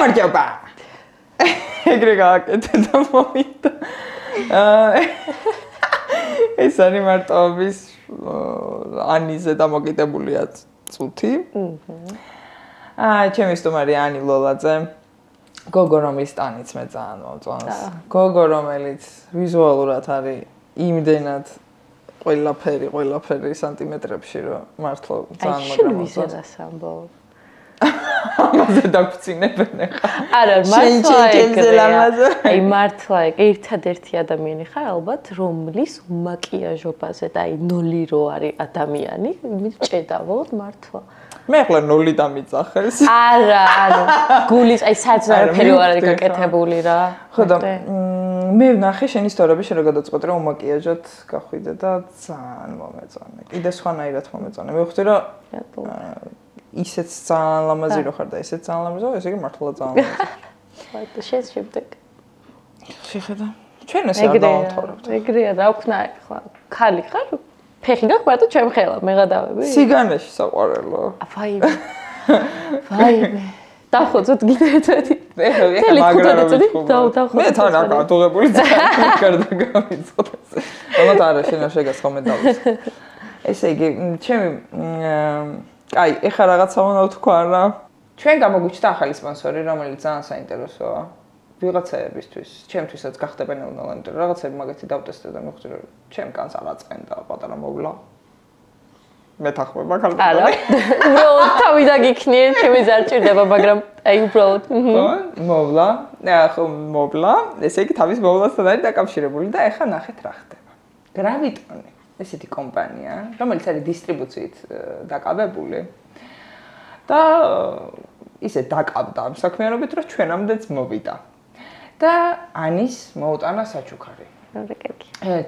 გამარჯობა. ეგრე გააკეთე და მომიდა. ეს არის მარტოობის ანიზე დამოკიდებულია წუთი. ჩემი სტუმარი ანი ლოლაძე. გოგო რომლის ტანიც მე ძალიან მომწონს. გოგო რომელიც ვიზუალურად არის იმდენად ყველაფერი სანტიმეტრებში რომ მართლა ძალიან მაგრამ ამაზე დაგფცინებენ ახლა. არა, მართლა აი მართლა ერთადერთი ადამიანი ხარ ალბათ რომლის მაკიაჟობაზე და აი ნოლი რო არის ადამიანი, იმით ჭედავოთ მართლა. მე ახლა ნოლი დამიწახეს. არა, გულის აი სადაც არაფერი არ არის გაკეთებული რა. ხო და მე ვნახე შენი ისტორიები შენ რა გადაწყვეტე რომ მაკიაჟად გახვიდე და ძალიან მომეწონა. კიდე სხვანაირად მომეწონა. მე ვხვდი რომ ისეც ძალიან ლამაზი რო ხარ და ისეც ძალიან ლამაზი, ესე იგი მართლა ძალიან ლამაზი. და შენ შემდეგ. შეხედა. ჩვენ ესე არ დავამთავრებთ. ეგრეა რა ვქნა ახლა. ხალი ხარ? ფეხი გაქვს მარტო ჩემ ხელა, მე გადავები. სიგანეში საყვარელო. ვაიმე. დახოცოთ გიტეთები. მე თან არ გადაღებული ძალიან კარგი გამიწოდეს. ამათ არა შენ არ შეგას კომენტარებს. ესე იგი, ჩემი აი, ეხლა რაღაცა უნდა ვთქვა რა. ჩვენ გამოგვიჩნდა ახალი სპონსორი, რომელიც ძალიან საინტერესოა. ვიღაცებისთვის, ჩემთვისაც გახდება ნელ-ნელა, იმიტომ რომ რაღაცები მაგათი დავტესტე და მივხვდი რომ ჩემ კანს არ აწყენდა პატარა მოვლა. მეთახმება ხალხი. არა. უბრალოდ თავი დაგიქნიე, ჩემი არ ჭირდება, მაგრამ აი უბრალოდ მოვლა. ხო, მოვლა. ესე იგი თავის მოვლასთან არის დაკავშირებული და ეხლა ნახეთ რა ხდება. გრავიტონი, ესეთი კომპანია, რომელიც არის დისტრიბუციით დაკავებული. და ისე დაკავდა ამ საქმიანობით, რომ ჩვენამდეც მოვიდა. და ანის მოუტანა საჩუქარი.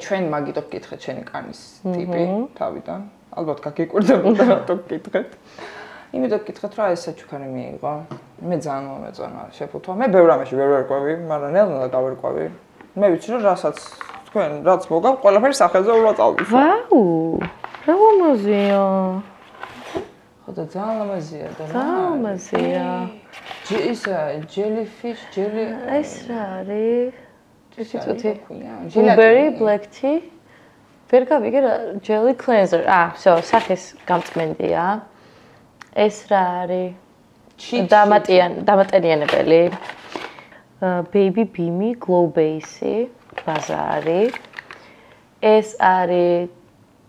ჩვენ მაგით ვკითხეთ შენი კანის ტიპი თავიდან. ალბათ გაგიკვირდებოდა რატო ვკითხეთ. იმიტომ ვკითხეთ რა ეს საჩუქარი მიიღო. მე ძალიან მომეწონა შეფუთვა. მე ბევრ ამაში ვერ ვერკვევი, მაგრამ ნელ-ნელა გავერკვევი. მე ვიცი რომ რასაც თქვენ რაც მოგავ, ყველაფერი სახელზე უნდა წავიდე. ვაუ! რა ლამაზია. ხო და ძალიან ლამაზია და ლამაზია. ისა jellyfish, jelly ეს რა არის? ცოტა blueberry black tea. ვერ გავიგე რა jelly cleanser. всё, სახის გამწმენდია. ეს რა არის? დამატენიანებელი. baby beamy glow base ბაზარი. ეს არის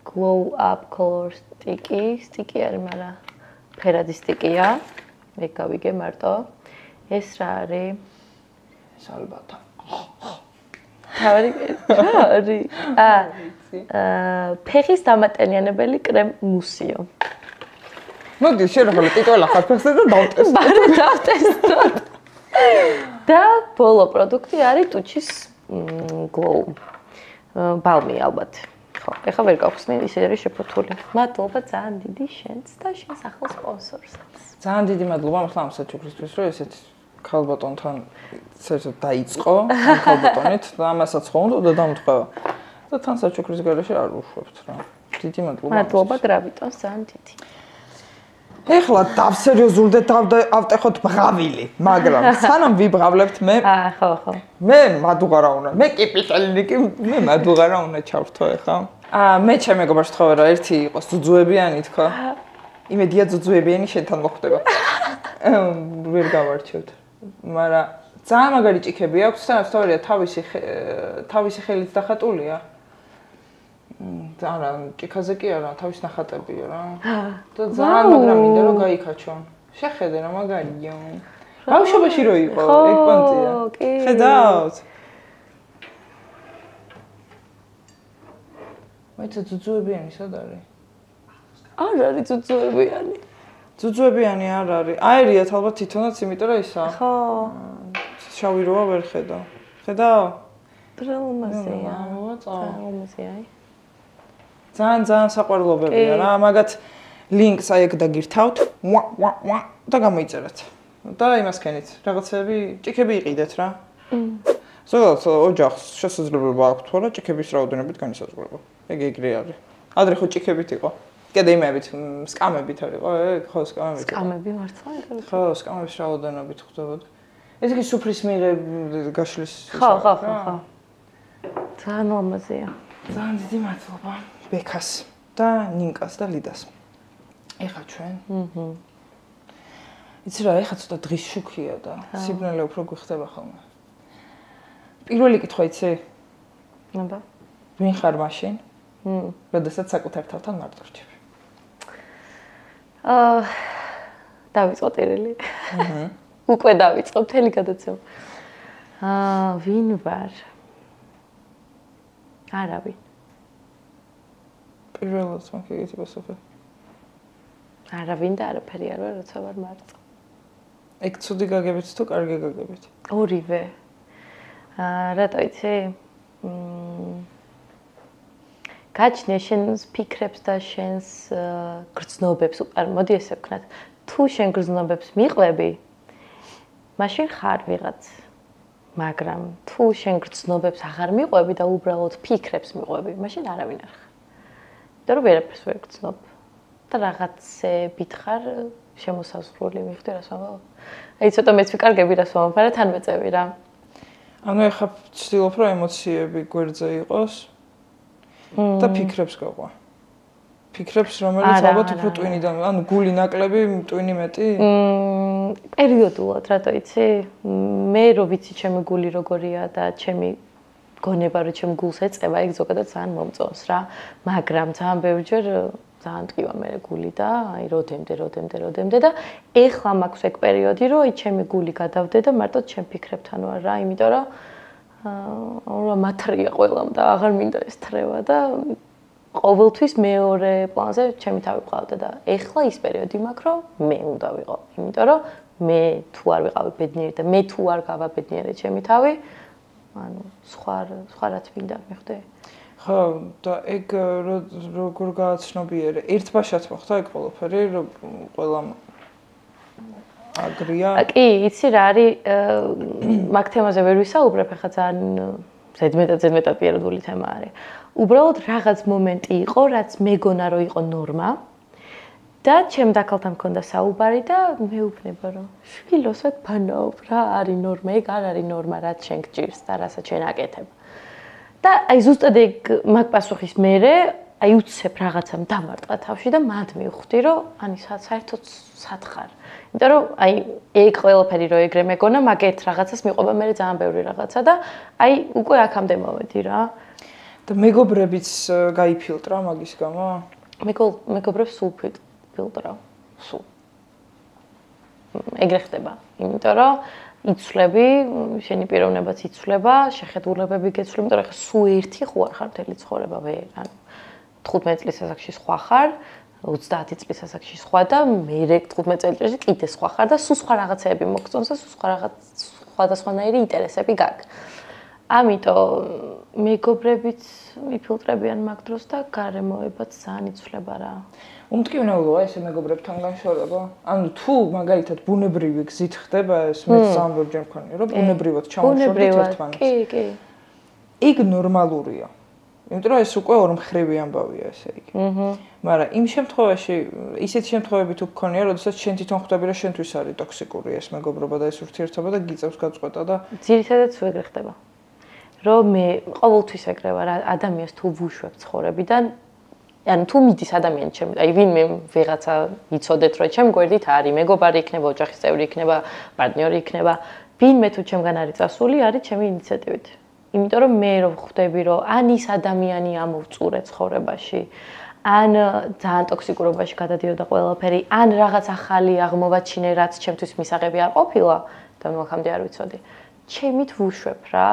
glow up color sticky არის, მაგრამ ფერადი სტიკია. მე გავიგე მარტო. ეს რა არის? ეს ალბათ. თავი ფეხის დამატენიანებელი კრემ მუსიო. მოდი შეიძლება ტიტულა ხარფეხზე და დავტესტო. ბარა დავტესტო. და ბოლო პროდუქტი არის ტუჩის glow. ბალმი ალბათ. ხო, ეხლა ვერ გავხსნი, ისე არის შეფუთული. მადლობა ძალიან დიდი შენს და შენს ახალ სპონსორსაც. ძალიან დიდი მადლობა ახლა ამ საჩუქრისთვის, რომ ესეთ ქალბატონთან საერთოდ დაიწყო ქალბატონით და ამასაც ხო უნდა დამთხოვა. და თან საჩუქრის გარეშე არ უშვებთ რა. დიდი მადლობა. მადლობა გრავიტონს ძალიან დიდი. ეხლა დავსერიოზულდე დავტეხოთ ბღავილი, მაგრამ სანამ ვიბღავლებთ მე ხო. მე მადუღარა უნდა. მე კიპიტელნიკი, მე მადუღარა უნდა ჩავრთო ეხლა. მე ჩემ მეგობარს ვთხოვე რა ერთი იყოს ძუძუებიანი თქვა. იმედია ძუძუებიანი შენთან მოხვდება. ვერ გავარჩევთ. მაგრამ ძალიან მაგარი ჭიქები აქვს, სანაცვლოა თავისი ხელით დახატულია. არა, ჭიქაზე კი არა, თავის ნახატებია რა. და ძალიან მაგრამ მინდა რომ გაიქაჩონ. შეხედე რა მაგარია. ბავშვობაში რო იყო, ეგ პონტია. ხედავთ? მეც ძუძუებიანი სად არის? არ არის ძუძუებიანი. ძუძუებიანი არ არის. აერიათ ალბათ თვითონაც, იმიტომ რომ ისა. ხო. შავი როა ვერ ხედავ. ხედავ? დრალმაზია. დრალმაზია. ძალიან საყვარლობებია რა. მაგათ ლინკს აი ეგ დაგირთავთ. და გამოიწერეთ. და იმას ქენით. რაღაცები, ჭიქები იყიდეთ რა. ზოგადად ოჯახს შესაძლებლობა აქვს თორე ჭიქების რაოდენობით განისაზღვრება. ეგ ეგრე არის. ადრე ხო ჭიქებით იყო. კიდე იმებით, სკამებით არისო, ხო, სკამებით. სკამები მართლა ეგ არის. ხო, სკამების რაოდენობით ხდებოდა. ეს იგი სუფრის მიღებ გაშლის ხო. ძალიან ლამაზია. ძალიან დიდი მადლობა ბექას და ნინკას და ლიდას. ეხლა ჩვენ. იცი რა, ეხლა ცოტა დღის შუქია და სიბნელე უფრო გვიხდება ხოლმე. პირველი კითხვა იცი? აბა. ვინ ხარ მაშინ? როდესაც საკუთარ თავთან მარტო რჩები. დავიწყო ტირილი. უკვე დავიწყო მთელი გადაცემა. ვინ ვარ? არავინ. პირველად მაგ ეგეთი პასუხი. არავინ და არაფერი არ ვარ, როცა ვარ მარტო. ეგ ცუდი გაგებით თუ კარგი გაგებით? ორივე. რატო იცი? გაჩნია შენს ფიქრებს და შენს გრძნობებს უყარ, მოდი ესე ვქნათ. თუ შენ გრძნობებს მიყვები, მაშინ ხარ ვიღაც. მაგრამ თუ შენ გრძნობებს აღარ მიყვები და უბრალოდ ფიქრებს მიყვები, მაშინ არავინ არ ხარ. იმიტომ რომ ვერაფერს ვერ გრძნობ და რაღაცებით ხარ შემოსაზღვრული, მიხვდი რას ვამბობ? აი ცოტა მეც ვიკარგები რას ვამბობ, მაგრამ თან მეწევი რა. ანუ ეხლა ვცდილობ რომ ემოციები გვერდზე იყოს და ფიქრებს გაყვა. ფიქრებს რომელიც ალბათ უფრო ტვინიდან, ანუ გული ნაკლები, ტვინი მეტი? პერიოდულად, რატო იცი? მე რო ვიცი ჩემი გული როგორია და ჩემი გონება რო ჩემ გულს ეწევა, ეგ ზოგადად ძალიან მომწონს რა. მაგრამ ძალიან ბევრჯერ ძალიან ტკივა მე გული და აი როდემდე და ეხლა მაქვს ეგ პერიოდი, რომ აი ჩემი გული გადავდე და მარტო ჩემ ფიქრებთან ვარ რა, იმიტომ რომ მათრია ყველამ და აღარ მინდა ეს თრევა და ყოველთვის მეორე პლანზე ჩემი თავი ვყავდა და ეხლა ის პერიოდი მაქვს, რომ მე უნდა ვიყო, იმიტომ რომ მე თუ არ ვიყავი ბედნიერი და მე თუ არ გავაბედნიერე ჩემი თავი, ანუ სხვა რაც მინდა მიხვდი. ხო, და ეგ როგორ გააცნობიერე? ერთ ბაშად მოხდა ეგ ყველაფერი, რომ ყველამ აგრია? კი, იცი რა არის, მაგ თემაზე ვერ ვისაუბრებ, ახლა ძალიან ზედმეტად პირადული თემა არის. უბრალოდ რაღაც მომენტი იყო, რაც მეგონა რომ იყო ნორმა და ჩემ დაქალთან მქონდა საუბარი და მეუბნება რომ შვილოსად ბანაობ რა არის ნორმა, ეგ არ არის ნორმა, რაც შენ გჭირს და რასაც შენ აკეთებ. და აი ზუსტად ეგ მაგ პასუხის მერე აი უცებ რაღაცამ დამარტყა თავში და მად მივხვდი რომ ანი საერთოდ სათხარ. იმიტომ რომ აი ეგ ყველაფერი რო ეგრე მეგონა, მაგეთ რაღაცას მიყვება მე ძალიან ბევრი რაღაცა და აი უკვე აქამდე მოვედი რა. და მეგობრებიც გაიფილტრა მაგის გამო? მეგობრებს სულ ფილტრავ. სულ. ეგრე ხდება. იმიტომ რომ იცვლები, შენი პიროვნებაც იცვლება, შეხედულებები გეცვლი, იმიტომ რომ ხა სულ ერთი ხო არ ხარ მთელი ცხოვრება ვერ. ანუ 15 წლის ასაკში სხვა ხარ, 30 წლის ასაკში სხვა და მე 15 წელიწადში კიდე სხვა ხარ და სულ სხვა რაღაცეები მოგწონს და სულ სხვა რაღაც სხვადასხვანაირი ინტერესები გაქვს. ამიტომ მეგობრებიც მიფილტრებიან მაგ დროს და გარემოებაც ძალიან იცვლება რა. უმტკივნეულოა ესე მეგობრებთან განშორება? ანუ თუ მაგალითად ბუნებრივი გზით ხდება ეს, მე ძალიან ბევრჯერ მქონია, რომ ბუნებრივად ჩამოვშორდით ერთმანეთს. კი. ეგ ნორმალურია. იმიტომ რომ ეს უკვე ორმხრივი ამბავია ესე იგი. მაგრამ იმ შემთხვევაში, ისეთი შემთხვევები თუ გქონია, როდესაც შენ თვითონ ხვდები, რომ შენთვის არის ტოქსიკური ეს მეგობრობა და ეს ურთიერთობა და გიწევს გაწყვეტა და ძირითადად ეგრე ხდება. რომ მე ყოველთვის ეგრე ვარ, ადამიანს თუ ვუშვებ ცხოვრებიდან, ანუ თუ მიდის ადამიანი ჩემ, აი ვინმე ვიღაცა იცოდეთ, რომ ჩემ გვერდით არის მეგობარი იქნება, ოჯახის წევრი იქნება, პარტნიორი იქნება, ვინმე თუ ჩემგან არის წასული, არის ჩემი ინიციატივით. იმიტომ რომ მე რო ხვდები, რომ ან ის ადამიანი ამოვწურე ცხოვრებაში, ან ძალიან ტოქსიკურობაში გადადიოდა ყველაფერი, ან რაღაც ახალი აღმოვაჩინე, რაც ჩემთვის მისაღები არ ყოფილა და ნუ აქამდე არ ვიცოდი. ჩემით ვუშვებ რა,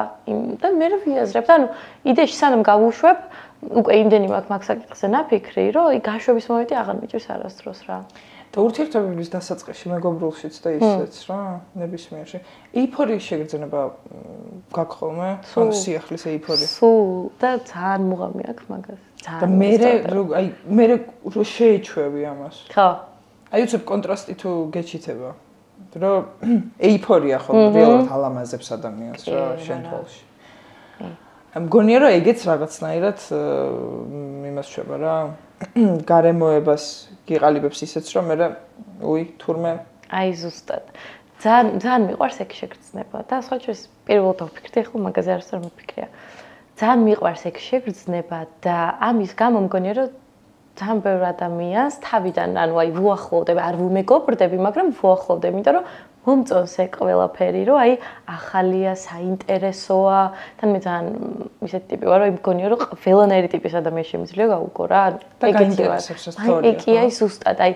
და მე რა ვიაზრებ, ანუ იდეაში სანამ გავუშვებ, უკვე იმდენი მაქვს მაგ საკითხზე ნაფიქრი, რომ აი გაშვების მომენტი აღარ მიჭირს არასდროს რა. და ურთიერთობების დასაწყისში მეგობრულშიც და ისეც რა, ნებისმიერში. ეიფორიის შეგრძნება გაქვს ხოლმე? ანუ სიახლის ეიფორია. სულ და ძალიან მუღამი აქვს მაგას. და მე რო შეეჩვევი ამას. ხო. აი უცებ კონტრასტი თუ გეჩითება. რომ ეიფორია ხოლმე რეალურად ალამაზებს ადამიანს რა შემთხვევაში. მგონია რომ ეგეც რაღაცნაირად იმას შვება რა. გარემოებას გიყალიბებს ისეც რომ მე თურმე აი ზუსტად. ძალიან მიყვარს ეგ შეგრძნება და სხვა შეს პირველად ვფიქრდი, ახლა მაგაზე არც არ მიფიქრია. ძალიან მიყვარს ეგ შეგრძნება და ამის გამო მგონია რომ ძალიან ბევრ ადამიანს თავიდან ანუ აი ვუახლოვდები, არ ვუმეგობრდები, მაგრამ ვუახლოვდები, იმიტომ რომ მომწონს ეგ ყველაფერი, რომ აი ახალია, საინტერესოა, თან მე ძალიან ისეთი ტიპი ვარ, რომ მგონია რომ ყველანაირი ტიპის ადამიანს შემიძლია გაუგო რა. ეგეთი ვარ. აი კი აი ზუსტად აი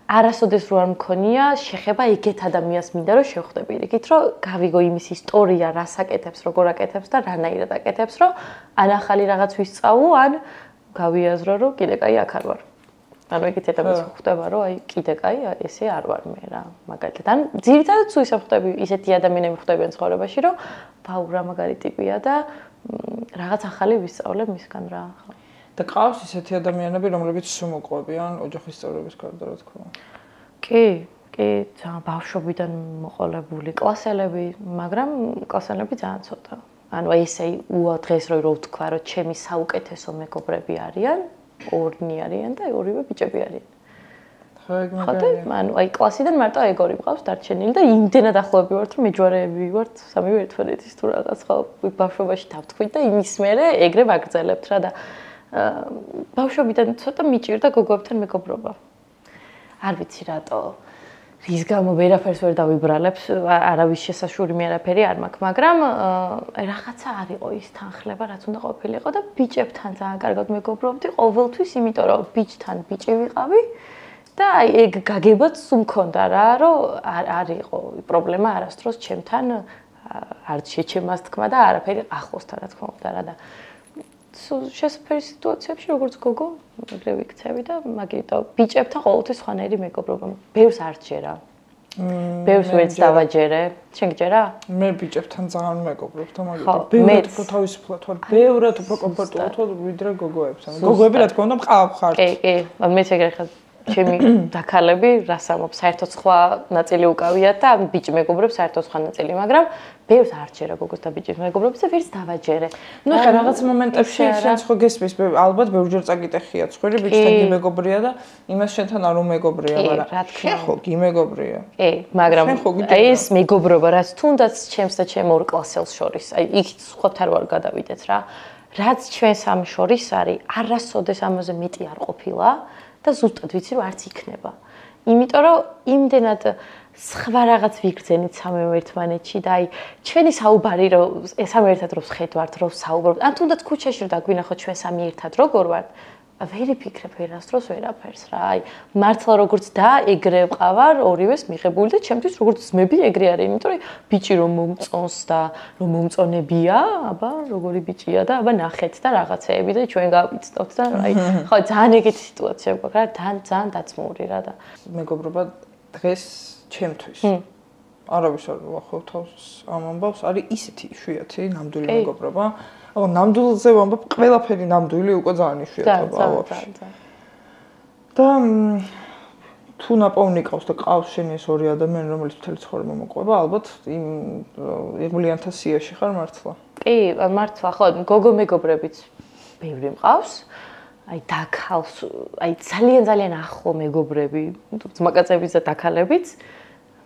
არასოდეს რო არ მქონია შეხება ეგეთ ადამიანს მინდა რომ შევხვდები იქით რომ გავიგო იმის ისტორია რას აკეთებს როგორ აკეთებს და რანაირად აკეთებს რომ ან ახალი რაღაც ვისწავლო ან გავიაზრო რომ კიდე კაი აქ არ ვარ ანუ ეგეთ ეტაპებს ხვდება რომ აი კიდე კაი ესე არ ვარ მე რა მაგალითად ან ძირითადად თუ ისე ხვდები ისეთი ადამიანები ხვდებიან ცხოვრებაში რომ ვაუ რა მაგარი ტიპია და რაღაც ახალი ვისწავლებ მისგან რა და ყავს ისეთი ადამიანები, რომლებიც სულ მოყვებიან ოჯახის წევრების გარდა, რა თქმა უნდა. კი, ძალიან ბავშვობიდან მოყოლებული კლასელები, მაგრამ კლასელები ძალიან ცოტა. ანუ ესე დღეს რო ვთქვა, რომ ჩემი საუკეთესო მეგობრები არიან, ორნი არიან და ორივე ბიჭები არიან. ხო, ეგ მაგარია. ანუ აი კლასიდან მარტო ეგ ორი მყავს დარჩენილი და იმდენად ახლობი ვართ, რომ მეჯვარეები ვართ, სამივე ერთმანეთის თუ რაღაც ხო ბავშვობაში დავთქვით და იმის მერე ეგრე ვაგრძელებთ რა და ბავშვობიდან ცოტა მიჭირდა გოგოებთან მეგობრობა. არ ვიცი რატო. რის გამო ვერაფერს ვერ დავიბრალებს, არავის შესაშური მე არაფერი არ მაქვს, მაგრამ რაღაცა არ იყო ის თანხლება, რაც უნდა ყოფილიყო და ბიჭებთან ძალიან კარგად მეგობრობდი ყოველთვის, იმიტომ რომ ბიჭთან ბიჭი ვიყავი და აი ეგ გაგებაც სულ მქონდა რა, რომ არ იყო პრობლემა არასდროს ჩემთან არ შეჩემას თქმა და არაფერი ახლოსთან რა თქმა უნდა რა და შესაძლებელი სიტუაციებში როგორც გოგო ეგრე ვიქცევი და მაგიტო ბიჭებთან ყოველთვის სხვანაირი მეგობრობა. ბევრს არ ჯერა. ბევრს ვერც დავაჯერე. შენ გჯერა? მე ბიჭებთან ძალიან მეგობრობ და მაგიტო ბევრად უფრო თავისუფლად ვარ, ბევრად უფრო კომფორტულად ვარ ვიდრე გოგოებთან. გოგოები რა თქმა უნდა მყავხართ. კი, მეც ეგრე ხარ. ჩემი დაქალები რასამობ საერთოდ სხვა ნაწილი უკავიათ და ბიჭი მეგობრებს საერთოდ სხვა ნაწილი, მაგრამ ბევრს არ ჯერა გოგოს და ბიჭის მეგობრებს და ვერც დავაჯერე. ნუ ხა რაღაც მომენტებში შენ ხო გესმის, ალბათ ბევრჯერ წაკითხია ცხვრილი ბიჭთან გიმეგობრია და იმას შენთან არ უმეგობრია, მაგრამ შენ ხო გიმეგობრია. კი, მაგრამ აი ეს მეგობრობა რაც თუნდაც ჩემს და ჩემ ორ კლასელს შორის, აი იქ სხვათა არ ვარ გადავიდეთ რა. რაც ჩვენს ამ შორის არის, არასოდეს ამაზე მეტი არ ყოფილა. და ზუსტად ვიცი რომ არც იქნება. იმიტომ რომ იმდენად სხვა რაღაც ვიგრძენით სამივე ერთმანეთში და აი ჩვენი საუბარი რომ სამი ერთად რომ ვხედავთ რომ საუბრობთ ან თუნდაც ქუჩაში რომ დაგვინახოთ ჩვენ სამი ერთად როგორ ვართ ვერ ვიფიქრებ ვერასდროს ვერაფერს რა აი მართლა როგორც და ეგრე ვყავარ ორივეს მიღებული და ჩემთვის როგორც ძმები ეგრე არის იმიტომ რომ ბიჭი რომ მომწონს და რომ მომწონებია აბა როგორი ბიჭია და აბა ნახეთ და რაღაცეები და ჩვენ გავიწდოთ და აი ხო ძალიან ეგეთი სიტუაცია გვაქვს რა ძალიან დაცმული რა და მეგობრობა დღეს ჩემთვის არავის არ ვახავ თავს ამ ამბავს არის ისეთი იშვიათი ნამდვილი მეგობრობა ო ნამდვილზე ვამბობ ყველაფერი ნამდვილი უკვე ძალიან იშვიათია ვაფშე და თუ ნაპოვნი ყავს და ყავს შენი ეს ორი ადამიანი რომელიც მთელი ცხოვრება მოყვება ალბათ იმ იღბლიანთა სიაში ხარ მართლა კი მართლა ხო გოგო მეგობრებიც ბევრი მყავს აი დაქალს აი ძალიან ახლო მეგობრები ძმაკაცებიც და დაქალებიც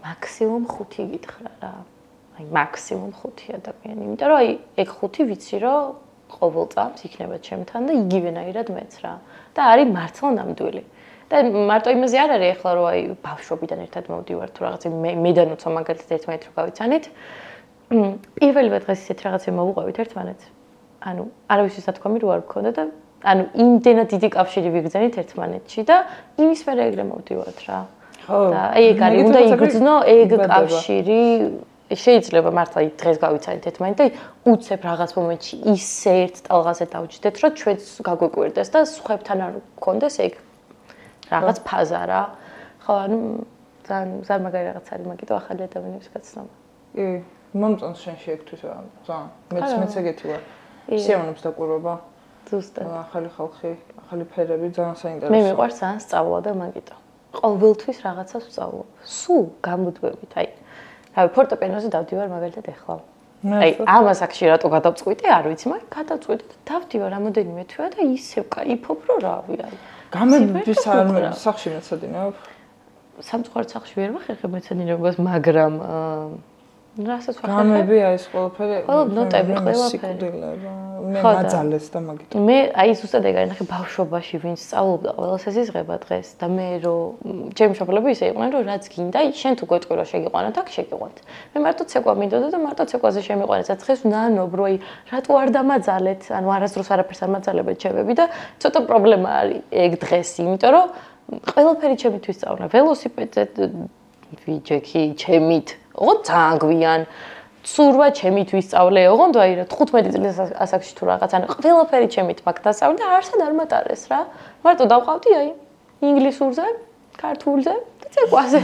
მაქსიმუმ 5 გითხრა რა აი მაქსიმუმ 5 ადამიანი იმიტომ რომ აი ეგ 5 ვიცი რომ ყოველ წამს იქნება ჩემთან და იგივენაირად მეც რა და არის მართლა ნამდვილი და მარტო იმაზე არ არის ახლა რომ აი ბავშვობიდან ერთად მოვდივართ თუ რაღაცა მე და ნუცო მაგალითად ერთმანეთს რო გავიცანით პირველივე დღეს ისეთ რაღაცა მოვუყავით ერთმანეთს ანუ არავისთვის ათქვამი რო არ გქონდა და ანუ იმდენად დიდი კავშირი ვიგრძენით ერთმანეთში და იმის მერე ეგრე მოვდივართ რა და აი ეგ არის უნდა იგრძნო ეგ კავშირი შეიძლება მართლა დღეს გავიცანით ერთმანეთს და უცებ რაღაც მომენტში ისე ერთ ტალღაზე დავჯდეთ რომ ჩვენს გაგვეკვირდეს და სხვებთან არ გქონდეს ეგ რაღაც ფაზა რა ხო ანუ ძალიან მაგარი რაღაც არის მაგიტო ახალი ადამიანების გაცნობა კი მომწონს შენში ეგთვის რა ძალიან მეც ეგეთი ვარ სიამოვნებს დაკვირვება ზუსტად ახალი ხალხი ახალი ფერები ძალიან საინტერესოა მე მიყვარს ძალიან სწავლა და მაგიტო ყოველთვის რაღაცას ვსწავლობ სულ გამოდვებით აი რავი ფორტეპიანოზე დავდივარ მაგალითად ახლა აი ამას აქში რატო გადავწყვიტე არ ვიცი მაგრამ გადავწყვიტე და დავდივარ რამოდენიმე თვეა და ისევ кайფობ რომ რავი აი გამების არ სახში მეცადინებ სამწუხაროდ სახში ვერ ვახერხებ მეცადინეობას, მაგრამ რასაც ვახერხებ? გამები აი ეს ყველაფერი. ყველა ნოტები, ყველაფერი. მე მაძალეს და მაგით. მე აი ზუსტად ეგ არის, ნახე ბავშვობაში ვინც სწავლობდა ყველას ეს იზღება დღეს და მე რომ ჩემი მშობლები ისე იყვნენ, რომ რაც გინდა, შენ თუ გვეტყვი რომ შეგიყვანოთ, აქ შეგიყვანთ. მე მარტო ცეკვა მინდოდა და მარტო ცეკვაზე შემიყვანეს. დღეს ნანობ რო აი რატო არ დამაძალეთ, ანუ არასდროს არაფერს არ მაძალებთ ჩემები და ცოტა პრობლემა არის ეგ დღეს, იმიტომ რომ ყველაფერი ჩემთვის სწავლა. ველოსიპედზე ვიჯექი ჩემით, ოღონდ ძალიან გვიან ცურვა ჩემით ვისწავლე, ოღონდ აი რა 15 წლის ასაკში თუ რაღაც, ანუ ყველაფერი ჩემით მაგ დასწავლე და არსად არ მატარეს რა. მარტო დავყავდი აი ინგლისურზე, ქართულზე და ცეკვაზე.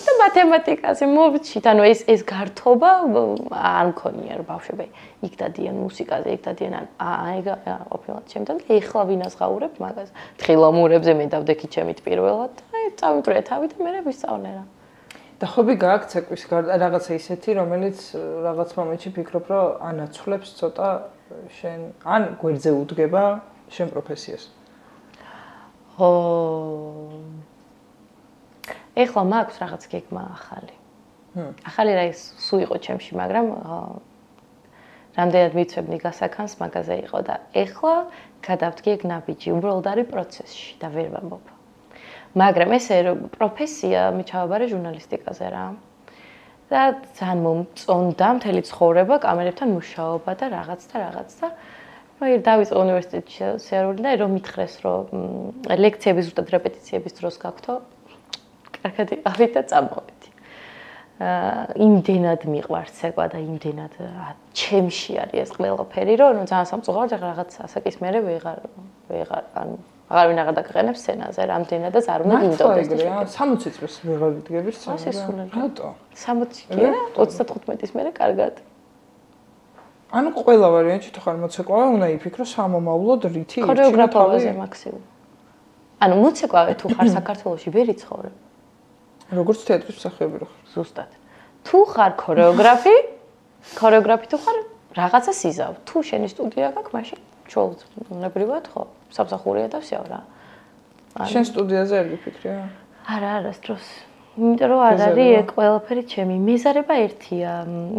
და მათემატიკაზე მოვჭით, ანუ ეს გართობა არ მქონია რა ბავშვები. იქ დადიან მუსიკაზე, იქ დადიან ეგ ყოფილად ჩემთან და ეხლა ვინაზღაურებ მაგას. თხილამურებზე მე დავდექი ჩემით პირველად. აი წავიტვრე თავი და მე ვისწავლე რა. და ხობი გააქვს ცეკვის რაღაცა ისეთი, რომელიც რაღაც მომენტში ფიქრობ, რომ ანაცვლებს ცოტა შენ ან გვერდზე უდგება შენ პროფესიას. ეხლა მაქვს რაღაც გეგმა ახალი. ახალი რა ის სულ იყო ჩემში, მაგრამ რამდენად მიცვებდი გასაქანს მაგაზე იყო და ეხლა გადავდგი ეგ ნაბიჯი, უბრალოდ არის პროცესში და ვერ ვამბობ. მაგრამ ესე რომ პროფესია მე ჩავაბარე ჟურნალისტიკაზე რა. და ძალიან მომწონდა მთელი ცხოვრება კამერებთან მუშაობა და რაღაც და მე დავიწყე უნივერსიტეტში სიარული და რომ მითხრეს რომ ლექციების ზუსტად რეპეტიციების დროს გაქვთო კარგად იყავით და წამოვედი. იმდენად მიყვარს ცეკვა და იმდენად ჩემში არის ეს ყველაფერი რომ ძალიან სამწუხაროდ რაღაც ასაკის მერე აღარ ვინ აღარ დაგყენებს სცენაზე, რამდენადაც არ უნდა გინდოდეს. 60 წელს ვეღარ ვიდგები სცენაზე. რატო? 60 კი არა, 35-ის მერე კარგად. ანუ ყველა ვარიანტი თუ ხარ მოცეკვავე, უნდა იფიქრო სამომავლოდ რითი ირჩევა ქორეოგრაფიაზე მაქსიმუმ. ანუ მოცეკვავე თუ ხარ საქართველოში ვერ იცხოვრებ. როგორც თეატრის მსახიობი რო ხარ. ზუსტად. თუ ხარ ქორეოგრაფი თუ ხარ რაღაცა სიზავ. თუ შენი სტუდია გაქვს, მაშინ ჩვეულებრივად ხო, სამსახურია და всё რა. შენ სტუდიაზე არ გიფიქრია? არა, არასდროს. იმიტომ რომ არ არის ეგ ყველაფერი ჩემი. მეზარება ერთია.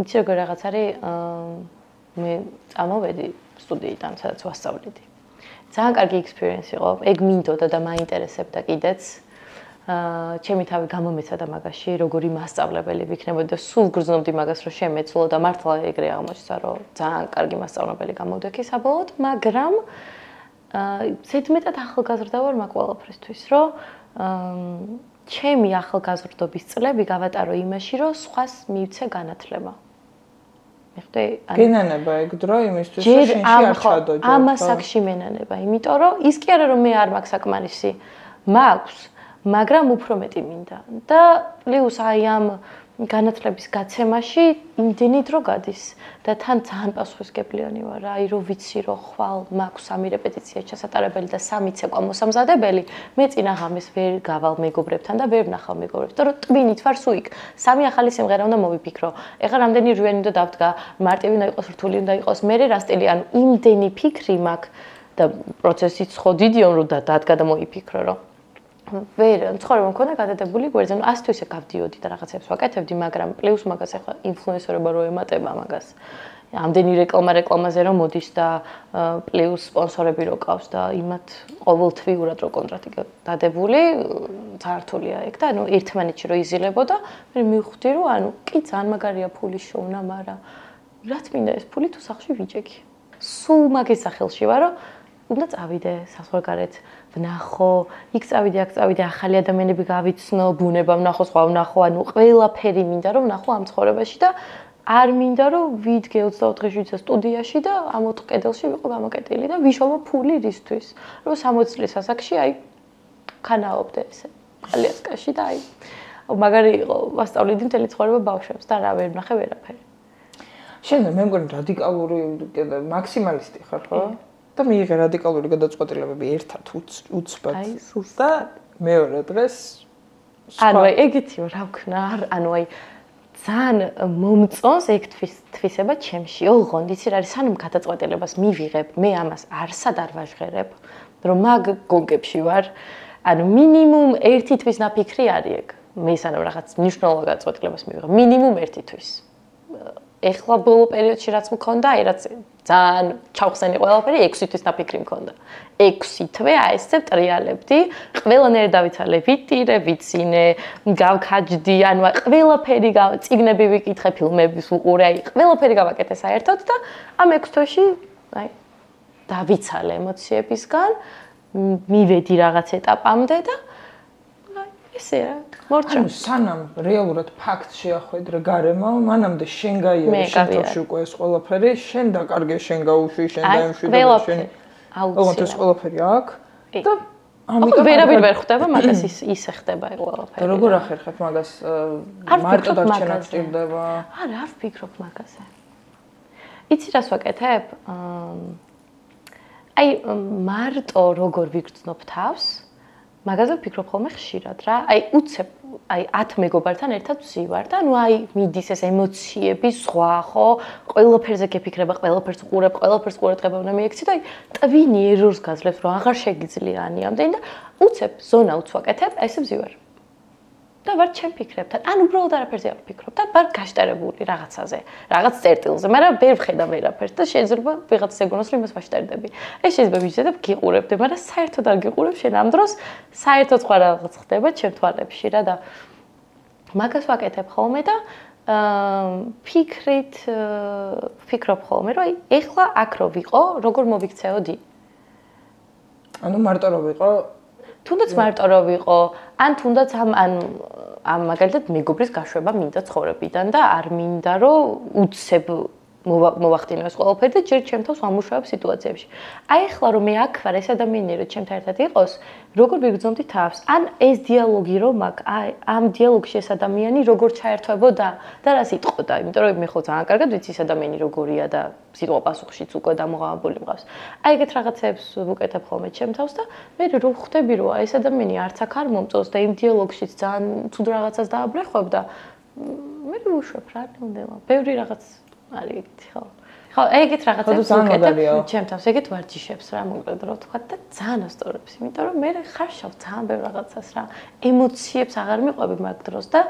იცი როგორ რაღაც არის მე წამოვედი სტუდიიდან, სადაც ვასწავლიდი. ძალიან კარგი ექსპერიენსი იყო. ეგ მინდოდა და მაინტერესებდა კიდეც. ჩემი თავი გამომეცადა მაგაში, როგორი მასწავლებელი ვიქნებოდი და სულ გრძნობდი მაგას, რომ შემეცვლო და მართლა ეგრე აღმოჩნდა, რომ ძალიან კარგი მასწავლებელი გამოვდექი საბოლოოდ, მაგრამ ზედმეტად ახალგაზრდა ვარ მაგ ყველაფრისთვის, რომ ჩემი ახალგაზრდობის წლები გავატარო იმაში, რომ სხვას მივცე განათლება. მიხდე? გენანება ეგ დრო იმისთვის, რომ შენში არ ჩადო. ამას აქში მენანება, იმიტომ რომ ის კი არა რომ მე არ მაქვს საკმარისი, მაქვს მაგრამ უფრო მეტი მინდა და პლუს აი ამ განათლების გაცემაში იმდენი დრო გადის და თან ძალიან პასუხისმგებლიანი ვარ რა, აი რომ ვიცი რომ ხვალ მაქვს 3 რეპეტიცია ჩასატარებელი და 3 ცეკვა მოსამზადებელი, მე წინა ღამეს ვერ გავალ მეგობრებთან და ვერ ვნახავ მეგობრებს, იმიტომ რომ ტვინით ვარ სულ იქ. 3 ახალი სიმღერა უნდა მოვიფიქრო. ეხლა რამდენი რვიანი უნდა დავდგა, მარტივი უნდა იყოს, რთული უნდა იყოს, მე რა სტილი, ანუ იმდენი ფიქრი მაქვს და პროცესიც ხო დიდია რომ დადგა და მოიფიქრო რომ ვერ ცხოვრება მქონდა გადადებული გვერდზე, ნუ ასე თუ ისე გავდიოდი და რაღაცებს ვაკეთებდი, მაგრამ პლუს მაგას ახლა ინფლუენსერობა რო ემატება მაგას. ამდენი რეკლამაზე რომ მოდის და პლუს სპონსორები რო ყავს და იმათ ყოველთვიურად რო კონტრაქტი დადებული, ძალიან რთულია ეგ და ანუ ერთმანეთში რო იზილებოდა, მე მივხვდი რომ ანუ კი ძალიან მაგარია ფულის შოვნა, მაგრამ რაც მინდა ეს ფული თუ სახში ვიჭექი. სულ მაგის სახელში ვარ, რომ უნდა წავიდე საზღვარგარეთ ვნახო, იქ წავიდე, აქ წავიდე, ახალი ადამიანები გავიცნო, ბუნება ვნახო, სხვა ვნახო, ანუ ყველაფერი მინდა რომ ვნახო ამ ცხოვრებაში და არ მინდა რომ ვიდგე 24 შვიცა სტუდიაში და ამ 4 კედელში ვიყო გამოკეტილი და ვიშოვო ფული რისთვის, რომ 60 წლის ასაკში აი ქანაობდე ესე კალიასკაში და აი მაგარი იყო ვასწავლიდი მთელი ცხოვრება ბავშვებს და რა ვერ ვნახე ვერაფერი. შენ მე მგონი რადიკალური მაქსიმალისტი ხარ, ხო? და მიიღე რადიკალური გადაწყვეტილებები ერთად უცბად და მეორე დღეს ანუ აი ეგეთი რა ვქნა, ანუ აი ძალიან მომწონს ეგ თვისება ჩემში. ოღონდ იცი რა არის, სანამ გადაწყვეტილებას მივიღებ, მე ამას არსად არ ვაჟღერებ, რომ მაგ გონგებში ვარ ანუ მინიმუმ 1 თვის ნაფიქრი არის ეგ. მე სანამ რაღაც მნიშვნელოვან გაწყვეტილებას მივიღე, მინიმუმ 1 თვის. ეხლა ბოლო პერიოდში რაც მქონდა, აი რაც ძალიან ჩავხსენი ყველაფერი 6 თვის ნაფიქრი მქონდა. 6 თვე აი ესე ტრიალებდი, ყველანაირ დავიცალე, ვიტირე, ვიცინე, გავქაჯდი, ანუ ყველაფერი წიგნები ვიკითხე, ფილმების ვუყურე, აი ყველაფერი გავაკეთე საერთოდ და ამ 6 თვეში აი დავიცალე ემოციებისგან, მივედი რაღაც ეტაპამდე და ესე რა, მორჩა. ანუ სანამ რეალურად ფაქტს შეახვედრე გარემო, მანამდე შენ გაიარე შენ თავში უკვე ეს ყველაფერი, შენ დაკარგე, შენ გაუშვი, შენ დაემშვიდე და შენ აუცილებლად ეს ყველაფერი აქვს და ამიტომ ვერავინ ვერ ხვდება, მაგას ისე ხდება ყველაფერი. და როგორ ახერხებ მაგას? მარტო დარჩენა გჭირდება? არა, არ ვფიქრობ მაგაზე. იცი რას ვაკეთებ? აი მარტო როგორ ვიგრძნობ თავს? მაგაზე ვფიქრობ ხოლმე ხშირად რა. აი უცებ, აი 10 მეგობართან ერთად ვსივარ და ნუ აი მიდის ეს ემოციები სხვა, ხო? ყველაფერზე გეფიქრება, ყველაფერს უყურებ, ყველაფერს ყურადღება უნდა მიექცი და აი ტვინი ერორს გაძლევს, რომ აღარ შეგიძლია ამდენი და უცებ ზონა უცვაკეთებ, ესე ვზივარ. და ვარ ჩემ ფიქრებთან. ან უბრალოდ არაფერზე არ ვფიქრობ და ვარ გაშტერებული რაღაცაზე, რაღაც წერტილზე, მაგრამ ვერ ვხედავ ვერაფერს და შეიძლება ვიღაც ეგონოს რომ იმას ვაშტერდები. ეს შეიძლება ვიცოდე და გიყურებდი, მაგრამ საერთოდ არ გიყურებ შენ ამ დროს, საერთოდ სხვა რაღაც ხდება ჩემ თვალებში რა და მაგას ვაკეთებ ხოლმე და ფიქრობ ხოლმე, რომ აი ეხლა აქ რო ვიყო, როგორ მოვიქცეოდი? ანუ მარტო რო ვიყო თუნდაც მარტო რო ვიყო, ან თუნდაც ამ მაგალითად მეგობრის გაშვება მინდა ცხოვრებიდან და არ მინდა რომ უცებ მოვახდინო ეს ყველაფერი და ჯერ ჩემთავს ვამუშავებ სიტუაციებში. აი ახლა რომ მე აქ ვარ ეს ადამიანი რომ ჩემთან ერთად იყოს, როგორ ვიგრძნობდი თავს? ან ეს დიალოგი რომ მაქვს, აი ამ დიალოგში ეს ადამიანი როგორ ჩაერთვებოდა და რა სიტყოდა, იმიტომ რომ მე ხო ძალიან კარგად ვიცი ეს ადამიანი როგორია და სიტყვა პასუხშიც უკვე დამოღავებული მყავს. აი ეგეთ რაღაცებს ვუკეთებ ხოლმე ჩემთავს და მე რო ხვდები რომ ეს ადამიანი არც აქ არ მომწონს და იმ დიალოგშიც ძალიან ცუდ რაღაცას დააბრეხვებ და მე ვუშვებ რა ნამდვილად. ბევრი რაღაც არის ეგეთი ხო. ხო, ეგეთ რაღაცებს ვუკეთებ ჩემთავს, ეგეთ ვარჯიშებს რა მოკლედ რო ვთქვა და ძალიან ასწორებს, იმიტომ რომ მე ხარშავ ძალიან ბევრ რაღაცას რა. ემოციებს აღარ მიყვები მაგ დროს და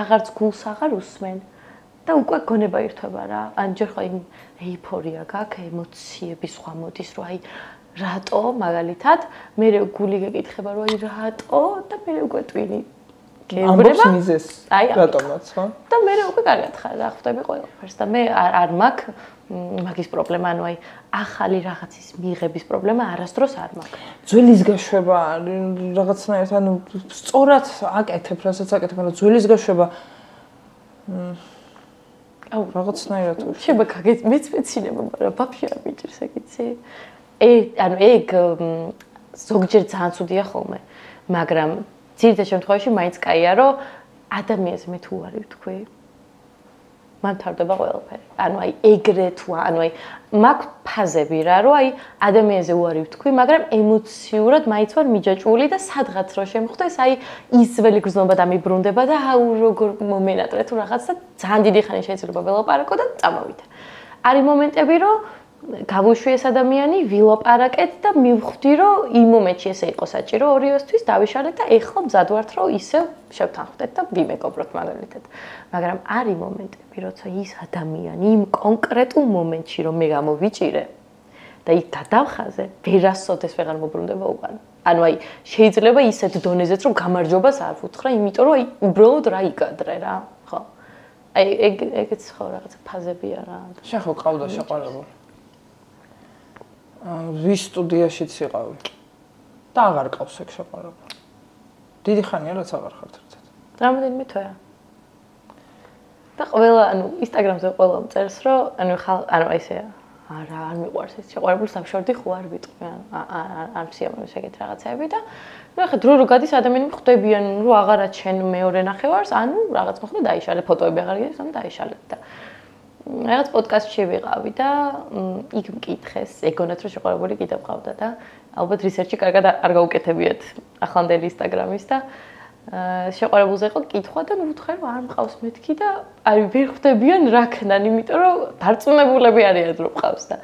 აღარც გულს აღარ უსმენ. და უკვე გონება ირთვება რა. ან ჯერ ხო იმ ეიფორია გაქვს, ემოციები სხვა მოდის, რომ აი რატო მაგალითად, მე გული გეკითხება, რომ აი რატო და მე უკვე ტვინი ამბობს მიზეს რატომაც ხო? და მე უკვე კარგად ხარ რა ხვდები ყველაფერს და მე არ მაქვს მაგის პრობლემა, ანუ აი ახალი რაღაცის მიღების პრობლემა არასდროს არ მაქვს. ძველის გაშვება რაღაცნაირად ანუ სწორად აკეთებ, რასაც აკეთებ, ანუ ძველის გაშვება აუ რაღაცნაირად შეიძლება გაგეც მეცვეცინება, მაგრამ ბაბში არ მიჭირს ეგიცი. ანუ ეგ ზოგჯერ ძალიან ცუდია ხოლმე, მაგრამ ძირითად შემთხვევაში მაინც კაია, რომ ადამიანს მე თუ არ ვთქვი, მან თარდება ყველაფერი. ანუ აი ეგრე თუ ანუ აი მაქვს ფაზები რა, რომ აი ადამიანზე უარი ვთქვი, მაგრამ ემოციურად მაინც ვარ მიჯაჭვული და სადღაც რო შემხვდეს, აი ისველი გრძნობა დამიბრუნდება და აუ როგორ მომენატრე თუ რაღაც და ძალიან დიდი ხანი შეიძლება ველაპარაკო და წამოვიდე. არის მომენტები, რომ გავუშვი ეს ადამიანი, ვილაპარაკეთ და მივხვდი, რომ იმ მომენტში ესე იყო საჭირო ორივესთვის დავიშალეთ და ეხლა მზად ვართ, რომ ისევ შევთანხმდეთ და ვიმეგობროთ მაგალითად. მაგრამ არის მომენტები, როცა ის ადამიანი იმ კონკრეტულ მომენტში რომ მე გამოვიჭირე და იქ გადავხაზე, ვერასოდეს ვეღარ მოbrunდება უკან. ანუ აი შეიძლება ისეთ დონეზეც რომ გამარჯვებას არ ვუთხრა, იმიტომ რომ აი უბრალოდ რა იკადრე რა, ხო? აი ეგეც ხო რაღაცა ფაზებია რა. შენ ხო ყავდა შეყვარებული? ვის სტუდიაშიც იყავი და აღარ ყავს ეგ შეყვარებული. დიდი ხანია რაც აღარ ხართ ერთად. რამდენიმე თვეა. და ყველა, ანუ Instagram-ზე ყველა წერს, რომ ანუ ესეა. არა, არ მიყვარს ეს შეყვარებულს სამშორდი ხო არ ვიტყვი, არ სიამოვნებს ეგეთ რაღაცები და ნუ ახლა დრო რო გადის ადამიანები ხვდებიან, რომ აღარა ჩენ მეორე ნახევარს, ანუ რაღაც მოხდა დაიშალე, ფოტოები აღარ გიდეს, ანუ დაიშალეთ და რაღაც პოდკასტში ვიყავი და იქ მკითხეს, ეგონათ რომ შეყვარებული კიდევ ყავდა და ალბათ რისერჩი კარგად არ გაუკეთებიათ ახლანდელი Instagram-ის და შეყვარებულზე იყო კითხვა და ნუ ვუთხარ რომ არ მყავს მეთქი და აი ვერ ხვდებიან რა ქნან, იმიტომ რომ დარწმუნებულები არიან რომ მყავს და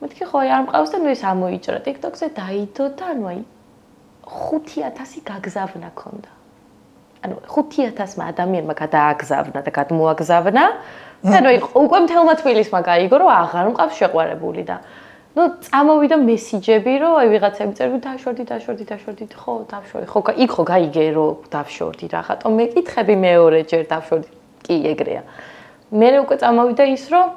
მეთქი ხო აი არ მყავს და ნუ ეს ამოიჭრა TikTok-ზე დაიდო და ანუ აი 5000 გაგზავნა ქონდა. ანუ 5000-მა ადამიანმა გადააგზავნა და გადმოაგზავნა. ანუ უკვე მთელმა თბილისმა გაიგო, რომ აღარ მყავს შეყვარებული და წამოვიდა მესიჯები, რომ აი ვიღაცები წერდნენ დავშორდით, ხო, დავშორდი. ხო, იქ ხო გაიგე, რომ დავშორდი რა, ხატო მეკითხები მეორეჯერ დავშორდი. კი, ეგრეა. მე უკვე წამოვიდა ის, რომ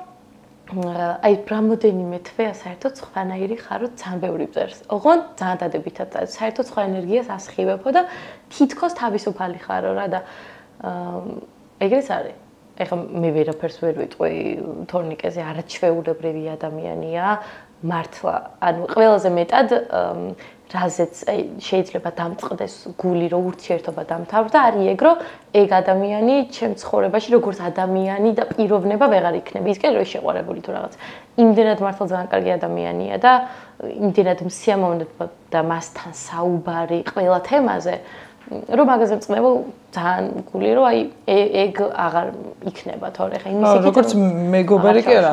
აი რამოდენიმე თვეა საერთოდ სხვანაირი ხარო ძალიან ბევრი წერს. ოღონდ ძალიან დადებითად საერთოდ სხვა ენერგიას ასხივებო და თითქოს თავისუფალი ხარო რა და ეგრეც არის. ეხლა მე ვერაფერს ვერ ვიტყვი თორნიკეზე არაჩვეულებრივი ადამიანია მართლა ანუ ყველაზე მეტად რაზეც შეიძლება დამწყდეს გული რო ურთიერთობა დამთავრდა არის ეგ რომ ეგ ადამიანი ჩემ ცხოვრებაში როგორც ადამიანი და პიროვნება ვეღარ იქნება ის კი რო შეყვარებული თუ რაღაც იმდენად მართლა ძალიან კარგი ადამიანია და იმდენად მსიამოვნებდა და მასთან საუბარი ყველა თემაზე რომ მაგაზე მწყნებო ძალიან გული რომ აი ეგ აღარ იქნება თორე ხა იმის იქით როგორც მეგობარი კი არა